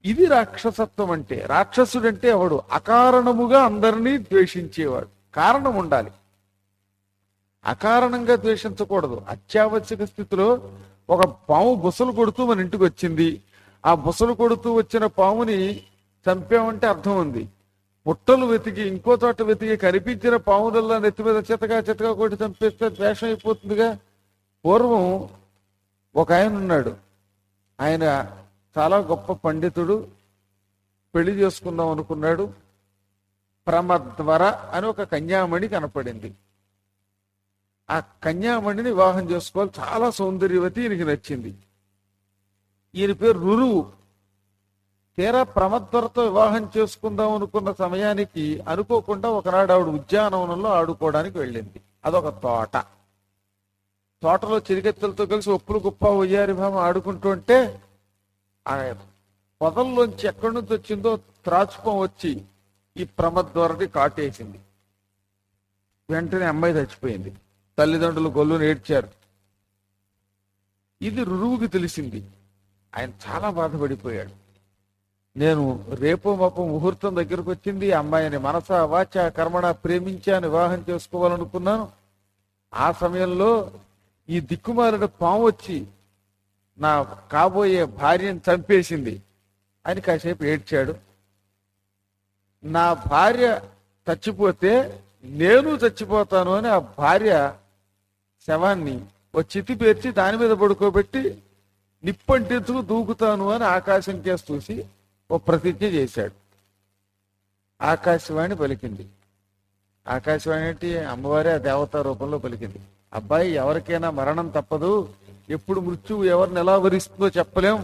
Speaker 1: ఇది రాక్షసత్వం అంటే. రాక్షసుడంటే ఎవడు? అకారణముగా అందరినీ ద్వేషించేవాడు. కారణం ఉండాలి. అకారణంగా ద్వేషించకూడదు. అత్యావశ్యక స్థితిలో ఒక పాము బుసలు కొడుతూ మన ఇంటికి వచ్చింది. ఆ బుసలు కొడుతూ వచ్చిన పాముని చంపామంటే అర్థం ఉంది. పుట్టలు వెతికి, ఇంకో చోట వెతికి కనిపించిన పాములల్లా నెత్తి మీద చితగా కొట్టి చంపేస్తే ద్వేషం అయిపోతుందిగా. పూర్వం ఒక ఆయన ఉన్నాడు. ఆయన చాలా గొప్ప పండితుడు. పెళ్లి చేసుకుందాం అనుకున్నాడు. ప్రమద్వర అని ఒక కన్యామణి కనపడింది. ఆ కన్యామణిని వివాహం చేసుకోవాలి. చాలా సౌందర్యవతి, ఈయనకి నచ్చింది. ఈయన పేరు రురువు. తీరా ప్రమద్వరతో వివాహం చేసుకుందాం అనుకున్న సమయానికి అనుకోకుండా ఒకనాడు ఆవిడ ఉద్యానవనంలో ఆడుకోవడానికి వెళ్ళింది. అదొక తోట. తోటలో చిరికెత్తలతో కలిసి ఒప్పులు గుప్ప ఉయ్యారి భామ ఆడుకుంటూ ఉంటే ఆ పొదల్లోంచి ఎక్కడి నుంచి వచ్చిందో త్రాచుపం వచ్చి ఈ ప్రమద్వరని కాటేసింది. వెంటనే అమ్మాయి చచ్చిపోయింది. తల్లిదండ్రులు గొల్లును ఏడ్చారు. ఇది రురువుకి తెలిసింది. ఆయన చాలా బాధపడిపోయాడు. నేను రేపో మాపో ముహూర్తం దగ్గరకు వచ్చింది. అమ్మాయిని మనస వాచ కర్మణ ప్రేమించాను, వివాహం చేసుకోవాలనుకున్నాను. ఆ సమయంలో ఈ దిక్కుమాలిన పాము వచ్చి నా కాబోయే భార్యను చంపేసింది అని కాసేపు ఏడ్చాడు. నా భార్య చచ్చిపోతే నేను చచ్చిపోతాను అని ఆ భార్య శవాన్ని ఓ చితి పేర్చి దాని మీద పడుకోబెట్టి నిప్పంటించుకు దూకుతాను అని ఆకాశం కేసి చూసి ఓ ప్రతిజ్ఞ చేశాడు. ఆకాశవాణి పలికింది. ఆకాశవాణి ఏంటి? అమ్మవారే ఆ దేవతా రూపంలో పలికింది. అబ్బాయి, ఎవరికైనా మరణం తప్పదు. ఎప్పుడు మృత్యువు ఎవరిని ఎలా వరిస్తుందో చెప్పలేం.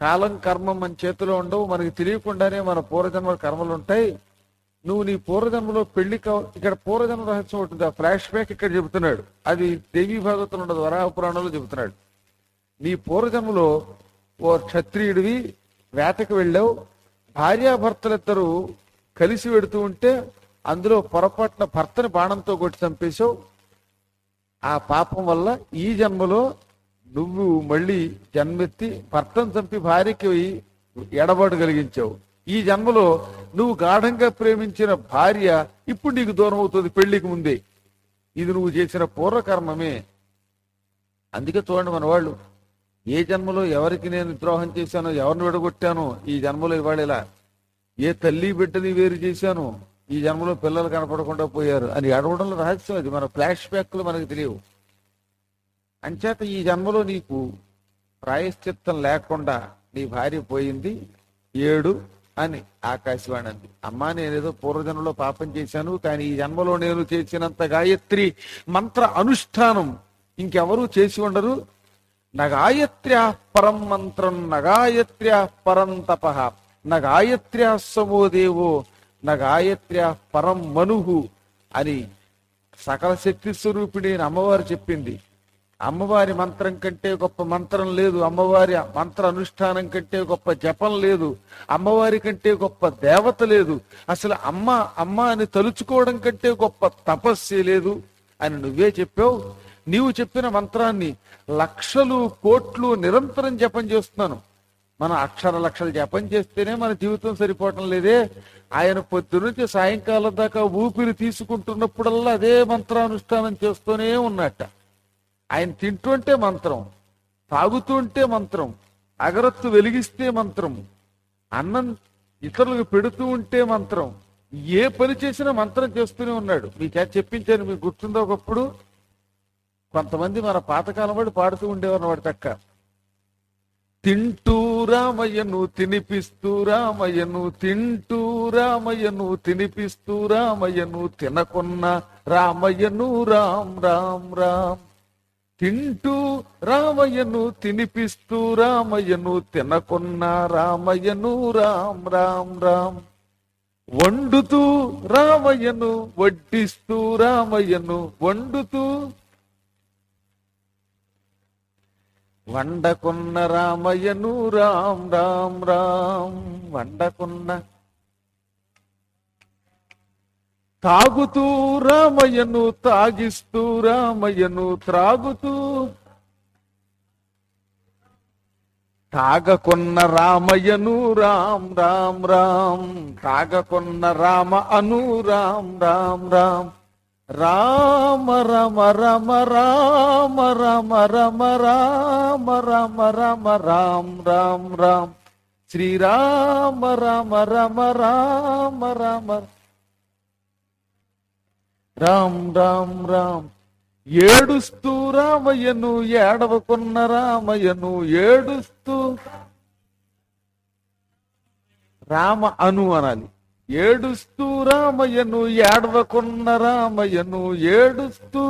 Speaker 1: కాలం కర్మం మన చేతిలో ఉండవు. మనకి తెలియకుండానే మన పూర్వజన్మ కర్మలు ఉంటాయి. నువ్వు నీ పూర్వజన్మలో పెళ్లి ఇక్కడ పూర్వజన్మ రహస్యం ఉంటుంది. ఆ ఫ్లాష్ బ్యాక్ ఇక్కడ చెబుతున్నాడు. అది దేవీ భాగవతంలో ఉండదు, వరాహ పురాణంలో చెబుతున్నాడు. నీ పూర్వజన్మలో ఓ క్షత్రియుడివి, వేటకు వెళ్ళావు. భార్యాభర్తలిద్దరూ కలిసి వెడుతూ ఉంటే అందులో పొరపాటున భర్తని బాణంతో కొట్టి చంపేశావు. ఆ పాపం వల్ల ఈ జన్మలో నువ్వు మళ్ళీ జన్మెత్తి భర్తను చంపి భార్యకి ఎడబాటు కలిగించావు. ఈ జన్మలో నువ్వు గాఢంగా ప్రేమించిన భార్య ఇప్పుడు నీకు దూరం అవుతుంది పెళ్లికి ముందే. ఇది నువ్వు చేసిన పూర్వకర్మమే. అందుకే చూడండి, మన వాళ్ళు ఏ జన్మలో ఎవరికి నేను ద్రోహం చేశానో, ఎవరిని విడగొట్టానో ఈ జన్మలో ఇవాళ ఇలా, ఏ తల్లి బిడ్డని వేరు చేశానో ఈ జన్మలో పిల్లలు కనపడకుండా పోయారు అని అడగడంలో రహస్యం. అది మన ఫ్లాష్ బ్యాక్లు మనకు తెలియవు. అంచేత ఈ జన్మలో నీకు ప్రాయశ్చిత్తం లేకుండా నీ భార్య పోయింది, ఏడు అని ఆకాశవాణి అంది. అమ్మా, నేనేదో పూర్వజన్మలో పాపం చేశాను, కానీ ఈ జన్మలో నేను చేసినంత గాయత్రి మంత్ర అనుష్ఠానం ఇంకెవరూ చేసి ఉండరు. నగాయత్ర్యా పరం మంత్రం నగాయత్ర్యా పరం తపః నగాయత్ర్యా సమో దేవో నగాయత్ర్యా పరం మనుహు అని సకల శక్తి స్వరూపిణి అని అమ్మవారు చెప్పింది. అమ్మవారి మంత్రం కంటే గొప్ప మంత్రం లేదు, అమ్మవారి మంత్ర అనుష్ఠానం కంటే గొప్ప జపం లేదు, అమ్మవారి కంటే గొప్ప దేవత లేదు, అసలు అమ్మ అమ్మ అని తలుచుకోవడం కంటే గొప్ప తపస్సే లేదు అని నువ్వే చెప్పావు. నీవు చెప్పిన మంత్రాన్ని లక్షలు కోట్లు నిరంతరం జపం చేస్తున్నాను. మనం అక్షర లక్షలు జపం చేస్తేనే మన జీవితం సరిపోవటం లేదే. ఆయన పొద్దు నుంచి సాయంకాలం దాకా ఊపిరి తీసుకుంటున్నప్పుడల్లా అదే మంత్రానుష్ఠానం చేస్తూనే ఉన్నట్ట. ఆయన తింటుంటే మంత్రం, తాగుతుంటే మంత్రం, అగరత్తు వెలిగిస్తే మంత్రం, అన్నం ఇతరులకు పెడుతూ ఉంటే మంత్రం, ఏ పని చేసినా మంత్రం చేస్తూనే ఉన్నాడు. మీకు చెప్పించాను, మీకు గుర్తుందో ఒకప్పుడు కొంతమంది మన పాతకాలం వాడు పాడుతూ ఉండేవారు వాడు తక్క. తింటూ రామయ్యను తినిపిస్తూ రామయ్యను, తింటూ రామయ్యను తినిపిస్తూ రామయ్యను, తినకున్న రామయ్యను రామ్ రామ్ రామ్. తింటూ రామయ్యను తినిపిస్తూ రామయ్యను, తినకున్న రామయ్యను రామ్ రామ్ రామ్. వండుతూ రామయ్యను వడ్డిస్తూ రామయ్యను, వండుతూ వండకున్న రామయ్యను రామ్ రామ్ రామ్. వండకున్న తాగుతూ రామయ్యను తాగిస్తూ రామయ్యను త్రాగుతూ, తాగకున్న రామయ్యను రామ్ రామ్ రామ్. తాగకున్న రామ అను రామ్ రామ్ రామ్. రామ రమ రమ రామ రమ రమ రామ రమ రమ రామ్ రామ్ రామ్. శ్రీరామ రమ రమ రామ రమ రామ్ రామ్ రామ్. ఏడుస్తూ రామయ్యను ఏడవకున్న రామయ్యను, ఏడుస్తూ రామ అను అనాలి. ఏడుస్తూ రామయ్యను ఏడవకున్న రామయ్యను, ఏడుస్తూ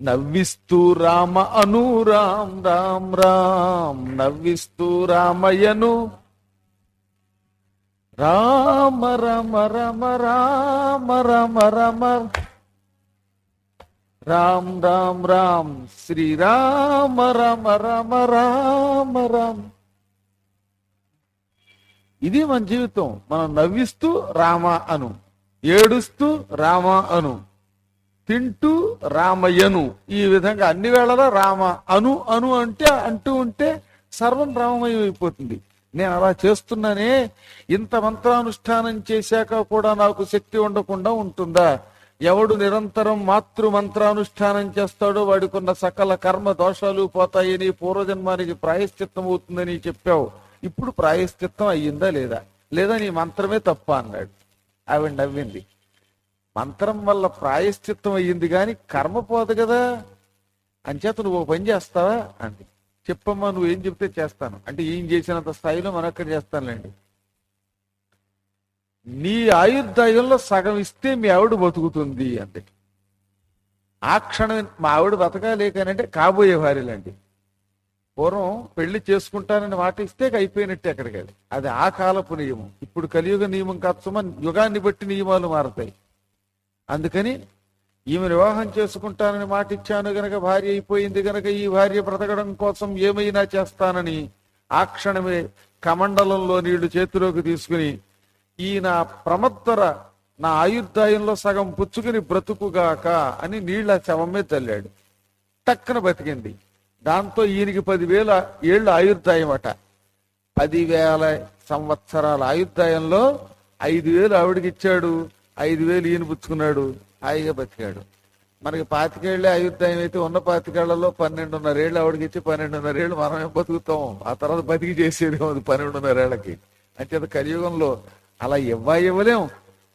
Speaker 1: నవ్విస్తూ రామ అను రామ్ రామ్ రామ్. నవ్విస్తూ రామయ్యను రామ రమ రమ రామ రమ రమ రామ్ రామ్ రామ్. శ్రీరామ రమ రమ రామ రామ్. ఇది మన జీవితం. మనం నవ్విస్తూ రామ అను, ఏడుస్తూ రామ అను, తింటూ రామయ్యను, ఈ విధంగా అన్ని వేళలా రామ అను అను అంటే అంటూ ఉంటే సర్వం రామమయం అయిపోతుంది. నేను అలా చేస్తున్నానే, ఇంత మంత్రానుష్ఠానం చేశాక కూడా నాకు శక్తి ఉండకుండా ఉంటుందా? ఎవడు నిరంతరం మాతృ మంత్రానుష్ఠానం చేస్తాడో వాడికున్న సకల కర్మ దోషాలు పోతాయని, పూర్వజన్మానికి ప్రాయశ్చిత్తం అవుతుందని చెప్పావు. ఇప్పుడు ప్రాయశ్చిత్తం అయ్యిందా లేదా? లేదా నీ మంత్రమే తప్ప అన్నాడు. ఆవిడ నవ్వింది. మంత్రం వల్ల ప్రాయశ్చిత్తం అయ్యింది కానీ కర్మ పోదు కదా, అంచేత నువ్వు ఓ పని చేస్తావా అంది. చెప్పమ్మా, నువ్వేం చెప్తే చేస్తాను అంటే, ఏం చేసినంత స్థాయిలో మనం అక్కడ చేస్తానులేండి. నీ ఆయుర్దాయంలో సగం ఇస్తే మీ ఆవిడ బతుకుతుంది అంతే. ఆ క్షణం మా ఆవిడ బతకాలి కానంటే కాబోయే భార్యలండి. పూర్వం పెళ్లి చేసుకుంటానని మాట ఇస్తే అయిపోయినట్టే అక్కడికి. అది ఆ కాలపు నియమం. ఇప్పుడు కలియుగ నియమం కాదు సుమా, యుగాన్ని బట్టి నియమాలు మారతాయి. అందుకని ఈమె వివాహం చేసుకుంటానని మాట ఇచ్చాను గనక, భార్య అయిపోయింది గనక ఈ భార్య బ్రతకడం కోసం ఏమైనా చేస్తానని ఆ క్షణమే కమండలంలో నీళ్లు చేతిలోకి తీసుకుని, ఈ నా ప్రమత్తర నా ఆయుర్దాయంలో సగం పుచ్చుకుని బ్రతుకుగాక అని నీళ్ళ శవం మీద చల్లాడు. టక్కన బతికింది. దాంతో ఈయనకి 10,000 ఏళ్ళ ఆయుర్దాయం అట. 10,000 సంవత్సరాల ఆయుర్దాయంలో 5,000 ఆవిడకి ఇచ్చాడు, 5,000 ఈయన పుచ్చుకున్నాడు, హాయిగా బతికాడు. మనకి 25 అయుద్ధాయం అయితే ఉన్న 25 12.5 ఆవిడకి ఇచ్చి 12.5 మనం ఏం బతుకుతాం, ఆ తర్వాత బతికి చేసేది 12.5 అంటే అది కలియుగంలో అలా ఇవ్వలేం,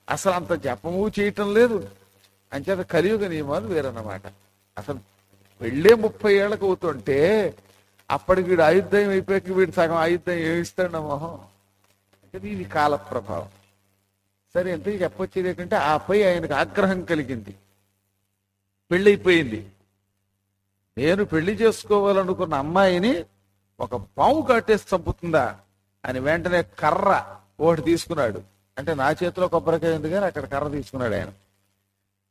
Speaker 1: అసలు అంత జపము చేయటం లేదు. అంచేత కలియుగ నియమాలు వేరన్నమాట. అసలు వెళ్ళే 30 ఏళ్ళకి అవుతుంటే అప్పటికి వీడు ఆయుర్దాయం అయిపోయాక వీడు సగం ఆయుర్దాయం ఏమిస్తాడు మొహం. ఇది కాల ప్రభావం. సరే ఎంతకి చెప్పొచ్చేది ఏంటంటే ఆ పై ఆయనకు ఆగ్రహం కలిగింది. పెళ్ళైపోయింది. నేను పెళ్లి చేసుకోవాలనుకున్న అమ్మాయిని ఒక పాము కాటేసి చంపుతుందా అని వెంటనే కర్ర ఒకటి తీసుకున్నాడు. అంటే నా చేతిలో కొబ్బరికాయ ఉంది కానీ అక్కడ కర్ర తీసుకున్నాడు ఆయన.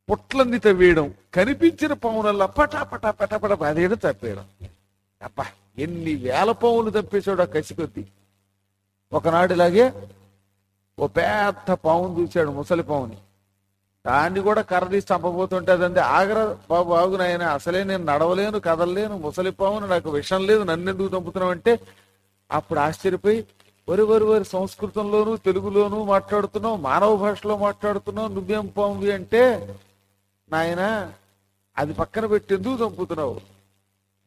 Speaker 1: పుట్లన్నీ తవ్వేయడం, కనిపించిన పామునల్లా పటాపటా పటాపట అదేయడం తప్పేయడం. అబ్బా ఎన్ని వేల పాములు తప్పేశాడు ఆ కసి కొద్దీ. ఒకనాడు ఇలాగే ఓ పెద్ద పావును చూశాడు, ముసలి పావుని. దాన్ని కూడా కర్ర తీసి చంపబోతుంటే అదంటే ఆగరా బాబు ఆగునాయన, అసలే నేను నడవలేను కదలలేను, ముసలి పావును, నాకు విషం లేదు, నన్ను ఎందుకు చంపుతున్నావు అంటే అప్పుడు ఆశ్చర్యపోయి వరి సంస్కృతంలోను తెలుగులోను మాట్లాడుతున్నావు, మానవ భాషలో మాట్లాడుతున్నావు, నువ్వేం పావువి అంటే నాయన అది పక్కన పెట్టి ఎందుకు చంపుతున్నావు,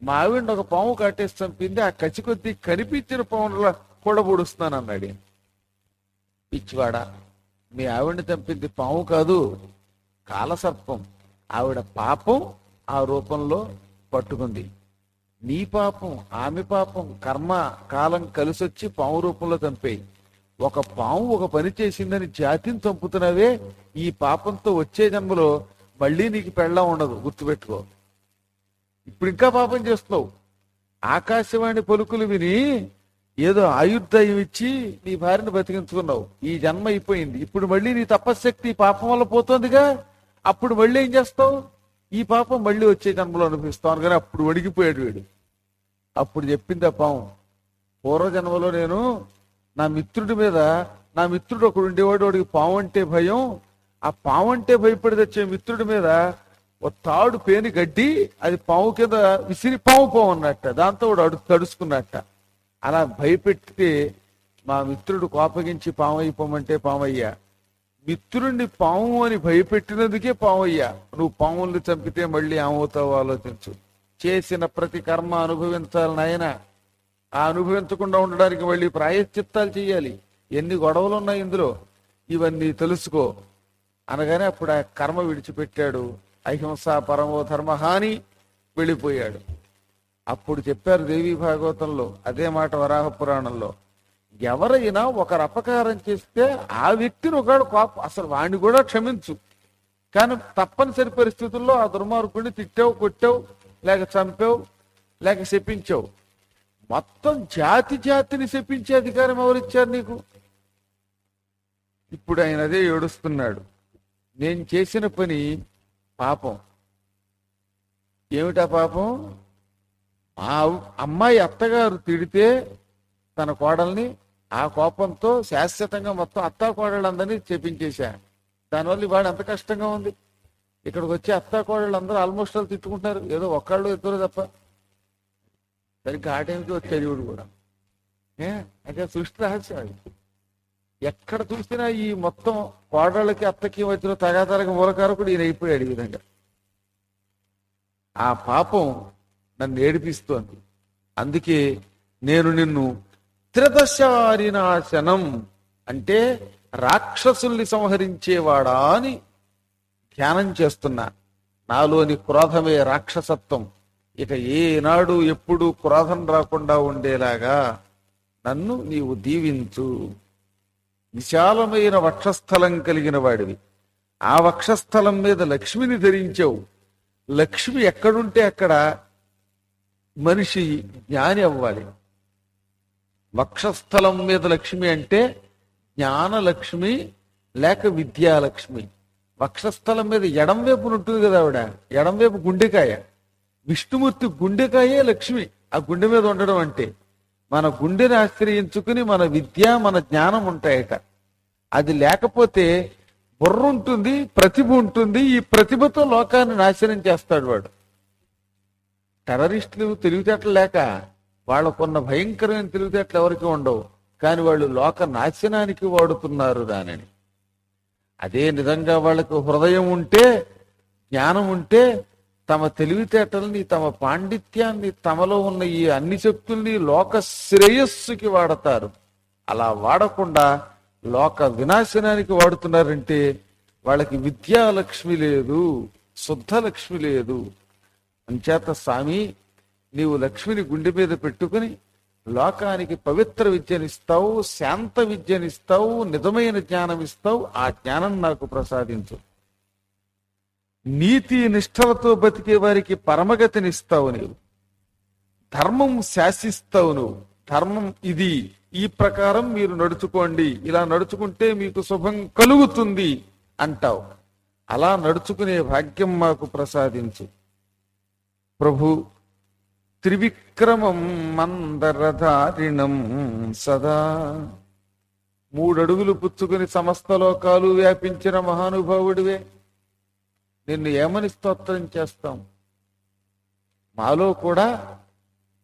Speaker 1: మా ఆవిడ ఒక పాము కట్టేసి చంపింది, ఆ కచ్చి కొద్దీ కనిపించిన పావునులా కూడా పొడుస్తున్నాను అన్నాడు. పిచ్చివాడా, మీ ఆవిడని చంపింది పాము కాదు, కాలసర్పం. ఆవిడ పాపం ఆ రూపంలో పట్టుకుంది. నీ పాపం ఆమె పాపం కర్మ కాలం కలిసొచ్చి పాము రూపంలో చంపేయి. ఒక పాము ఒక పని చేసిందని జాతిని చంపుతున్నవే, ఈ పాపంతో వచ్చే జన్మలో మళ్ళీ నీకు పెళ్ళం ఉండదు, గుర్తుపెట్టుకో. ఇప్పుడు ఇంకా పాపం చేస్తున్నావు. ఆకాశవాణి పలుకులు విని ఏదో ఆయుర్దాయం ఇచ్చి నీ భార్యను బతికించుకున్నావు. ఈ జన్మ అయిపోయింది. ఇప్పుడు మళ్ళీ నీ తపశ్శక్తి పాపం వల్ల పోతుందిగా, అప్పుడు మళ్ళీ ఏం చేస్తావు, ఈ పాపం మళ్ళీ వచ్చే జన్మలో అనిపిస్తాను. కానీ అప్పుడు వణిగిపోయాడు వీడు. అప్పుడు చెప్పింది ఆ పాము, పూర్వజన్మలో నేను నా మిత్రుడి మీద, నా మిత్రుడు ఒకడు ఉండేవాడు, వాడికి పాము అంటే భయం, ఆ పాము అంటే భయపడి తెచ్చే మిత్రుడి మీద ఓ తాడు పేని గడ్డి అది పాము కింద విసిరి పాము అన్నట్ట, దాంతో వాడు తడుచుకున్నట్ట. అలా భయపెట్టి మా మిత్రుడు కోపగించి పాము అయిపోమంటే పామయ్యా, మిత్రుడిని పాము అని భయపెట్టినందుకే పామయ్యా. నువ్వు పాముల్ని చంపితే మళ్ళీ ఏమవుతావో ఆలోచించు. చేసిన ప్రతి కర్మ అనుభవించాలి నాయన. ఆ అనుభవించకుండా ఉండడానికి మళ్ళీ ప్రాయశ్చిత్తాలు చేయాలి. ఎన్ని గొడవలు ఉన్నాయి ఇందులో, ఇవన్నీ తెలుసుకో అనగానే అప్పుడు ఆ కర్మ విడిచిపెట్టాడు. అహింస పరమో ధర్మహాని వెళ్ళిపోయాడు. అప్పుడు చెప్పారు దేవీ భాగవతంలో అదే మాట, వరాహ పురాణంలో, ఎవరైనా ఒకరు అపకారం చేస్తే ఆ వ్యక్తిని ఒకడు కోపం, అసలు వాడిని కూడా క్షమించు, కానీ తప్పనిసరి పరిస్థితుల్లో ఆ దుర్మార్గుడిని తిట్టావు, కొట్టావు, లేక చంపావు, లేక శపించావు. మొత్తం జాతిని శపించే అధికారం ఎవరిచ్చారు నీకు? ఇప్పుడు ఆయన అదే ఏడుస్తున్నాడు. నేను చేసిన పని పాపం. ఏమిటా పాపం? ఆ అమ్మాయి అత్తగారు తిడితే తన కోడల్ని, ఆ కోపంతో శాశ్వతంగా మొత్తం అత్తా కోడళ్ళందరినీ చెప్పించేశా. దానివల్ల వాడు ఎంత కష్టంగా ఉంది. ఇక్కడికి వచ్చి అత్తా కోడళ్ళు అందరూ ఆల్మోస్ట్ వాళ్ళు తిట్టుకుంటున్నారు, ఏదో ఒక్కళ్ళు ఇద్దరు తప్ప. సరిగ్గా ఆ టైంకి వచ్చాడు ఇవిడు కూడా. అంటే సృష్టి రహస్యం అది. ఎక్కడ చూసినా ఈ మొత్తం కోడళ్ళకి అత్తకి మధ్యలో తగాతరగా మూలకారకుడు ఈయన అయిపోయాడు. ఈ విధంగా ఆ పాపం నన్ను ఏడిపిస్తోంది. అందుకే నేను నిన్ను త్రిదశారినాశనం అంటే రాక్షసుల్ని సంహరించేవాడా అని ధ్యానం చేస్తున్నా. నాలోని క్రోధమే రాక్షసత్వం. ఇక ఏనాడు ఎప్పుడు క్రోధం రాకుండా ఉండేలాగా నన్ను నీవు దీవించు. విశాలమైన వక్షస్థలం కలిగిన వాడివి. ఆ వక్షస్థలం మీద లక్ష్మిని ధరించావు. లక్ష్మి ఎక్కడుంటే అక్కడ మనిషి జ్ఞాని అవ్వాలి. వక్షస్థలం మీద లక్ష్మి అంటే జ్ఞానలక్ష్మి లేక విద్యాలక్ష్మి. వక్షస్థలం మీద ఎడం వైపున ఉంటుంది కదా ఆవిడ, ఎడం వైపు గుండెకాయ. విష్ణుమూర్తి గుండెకాయే లక్ష్మి. ఆ గుండె మీద ఉండడం అంటే మన గుండెని ఆశ్రయించుకుని మన విద్య మన జ్ఞానం ఉంటాయట. అది లేకపోతే బుర్ర ఉంటుంది, ప్రతిభ ఉంటుంది. ఈ ప్రతిభతో లోకాన్ని నాశనం చేస్తాడు వాడు. టెర్రరిస్టులు తెలివితేటలు లేక వాళ్ళకున్న భయంకరమైన తెలివితేటలు ఎవరికి ఉండవు, కానీ వాళ్ళు లోక నాశనానికి వాడుతున్నారు దానిని. అదే నిజంగా వాళ్ళకు హృదయం ఉంటే జ్ఞానం ఉంటే తమ తెలివితేటల్ని, తమ పాండిత్యాన్ని, తమలో ఉన్న ఈ అన్ని శక్తుల్ని లోక శ్రేయస్సుకి వాడతారు. అలా వాడకుండా లోక వినాశనానికి వాడుతున్నారంటే వాళ్ళకి విద్యాలక్ష్మి లేదు, శుద్ధ లక్ష్మి లేదు. అంచేత స్వామి, నీవు లక్ష్మిని గుండె మీద పెట్టుకుని లోకానికి పవిత్ర విద్యనిస్తావు, శాంత విద్యనిస్తావు, నిజమైన జ్ఞానం ఇస్తావు. ఆ జ్ఞానం నాకు ప్రసాదించు. నీతి నిష్ఠలతో బతికే వారికి పరమగతినిస్తావు నీవు. ధర్మం శాసిస్తావు నువ్వు. ధర్మం ఇది, ఈ ప్రకారం మీరు నడుచుకోండి, ఇలా నడుచుకుంటే మీకు శుభం కలుగుతుంది అంటావు. అలా నడుచుకునే భాగ్యం మాకు ప్రసాదించు ప్రభు. త్రివిక్రమం మందరధారిణం సదా, 3 అడుగులు పుచ్చుకుని సమస్త లోకాలు వ్యాపించిన మహానుభావుడివే. నిన్ను ఏమని స్తోత్రం చేస్తాం? మాలో కూడా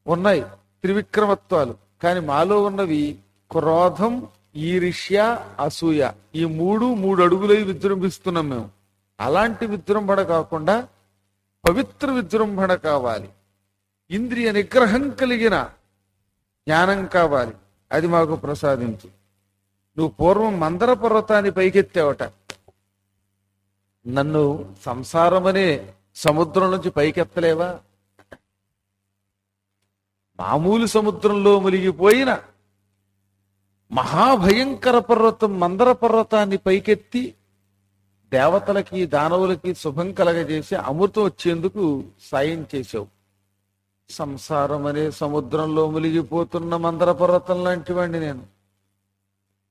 Speaker 1: ఉన్నాయి త్రివిక్రమత్వాలు, కానీ మాలో ఉన్నవి క్రోధం, ఈర్ష్య, అసూయ. ఈ 3 అడుగులై విజృంభిస్తున్నాం మేము. అలాంటి విజృంభణ కాకుండా పవిత్ర విజృంభణ కావాలి. ఇంద్రియ నిగ్రహం కలిగిన జ్ఞానం కావాలి. అది మాకు ప్రసాదించు. నువ్వు పూర్వం మందర పర్వతాన్ని పైకెత్తావట. నన్ను సంసారమనే సముద్రం నుంచి పైకెత్తలేవా? మామూలు సముద్రంలో మునిగిపోయిన మహాభయంకర పర్వతం మందర పర్వతాన్ని పైకెత్తి దేవతలకి, దానవులకి శుభం కలగజేసి అమృతం వచ్చేందుకు సాయం చేశావు. సంసారం అనే సముద్రంలో మునిగిపోతున్న మందర పర్వతం లాంటి వాడిని నేను.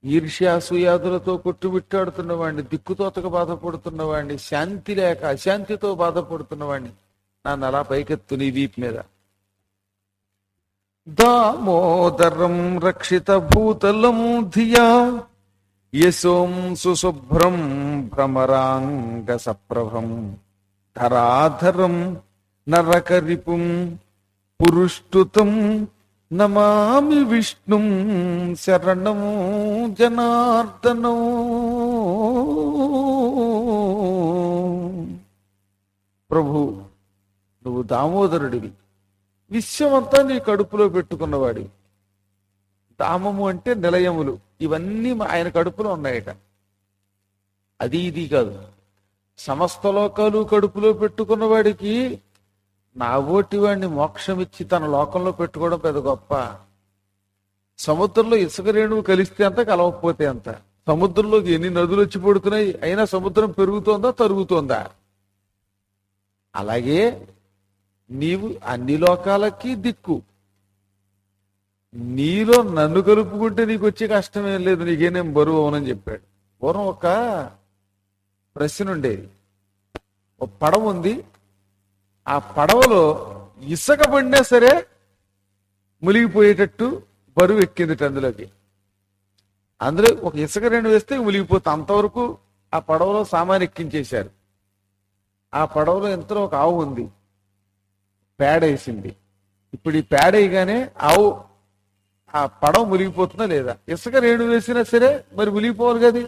Speaker 1: ఈర్ష్యాసూయాదులతో కొట్టుమిట్టాడుతున్నవాడిని, దిక్కుతోతకు బాధపడుతున్నవాడిని, శాంతి లేక అశాంతితో బాధపడుతున్నవాడిని. నన్ను అలా పైకెత్తు నీ వీపు మీద. దామోదరం రక్షిత భూతలం ధియా యశోం సుశుభ్రం భ్రమరాంగ సప్రభం ధరాధరం నరకరిపుం పురుష్టుతం నమామి విష్ణుం శరణం జనార్దనం. ప్రభు, నువ్వు దామోదరుడివి, విశ్వమంతా నీ కడుపులో పెట్టుకున్నవాడివి. దామము అంటే నిలయములు, ఇవన్నీ ఆయన కడుపులో ఉన్నాయట. అది ఇది కాదు, సమస్త లోకాలు కడుపులో పెట్టుకున్నవాడికి నా ఓటి వాడిని మోక్షం ఇచ్చి తన లోకంలో పెట్టుకోవడం పెద్ద గొప్ప. సముద్రంలో ఇసుక రేణువు కలిస్తే అంత, కలవకపోతే అంత. సముద్రంలోకి ఎన్ని నదులు వచ్చి పడుతున్నాయి, అయినా సముద్రం పెరుగుతోందా తరుగుతోందా? అలాగే నీవు అన్ని లోకాలకి దిక్కు. నీలో నన్ను కలుపుకుంటే నీకు వచ్చే కష్టమేం లేదు, నీకేనేం బరువు అవునని చెప్పాడు. పూర్వం ఒక ప్రశ్న ఉండేది. ఒక పడవ ఉంది, ఆ పడవలో ఇసుక పడినా సరే మునిగిపోయేటట్టు బరువు ఎక్కింది అందులోకి. అందులో ఒక ఇసుక రెండు వేస్తే మునిగిపోతుంది. అంతవరకు ఆ పడవలో సామాన్ ఎక్కించేశారు. ఆ పడవలో ఎంతో ఒక ఆవు ఉంది, పేడేసింది. ఇప్పుడు ఈ పేడేయగానే ఆవు, ఆ పడవ మునిగిపోతుందా లేదా? ఇసుక రేణు వేసినా సరే మరి మునిగిపోవాలి కదా.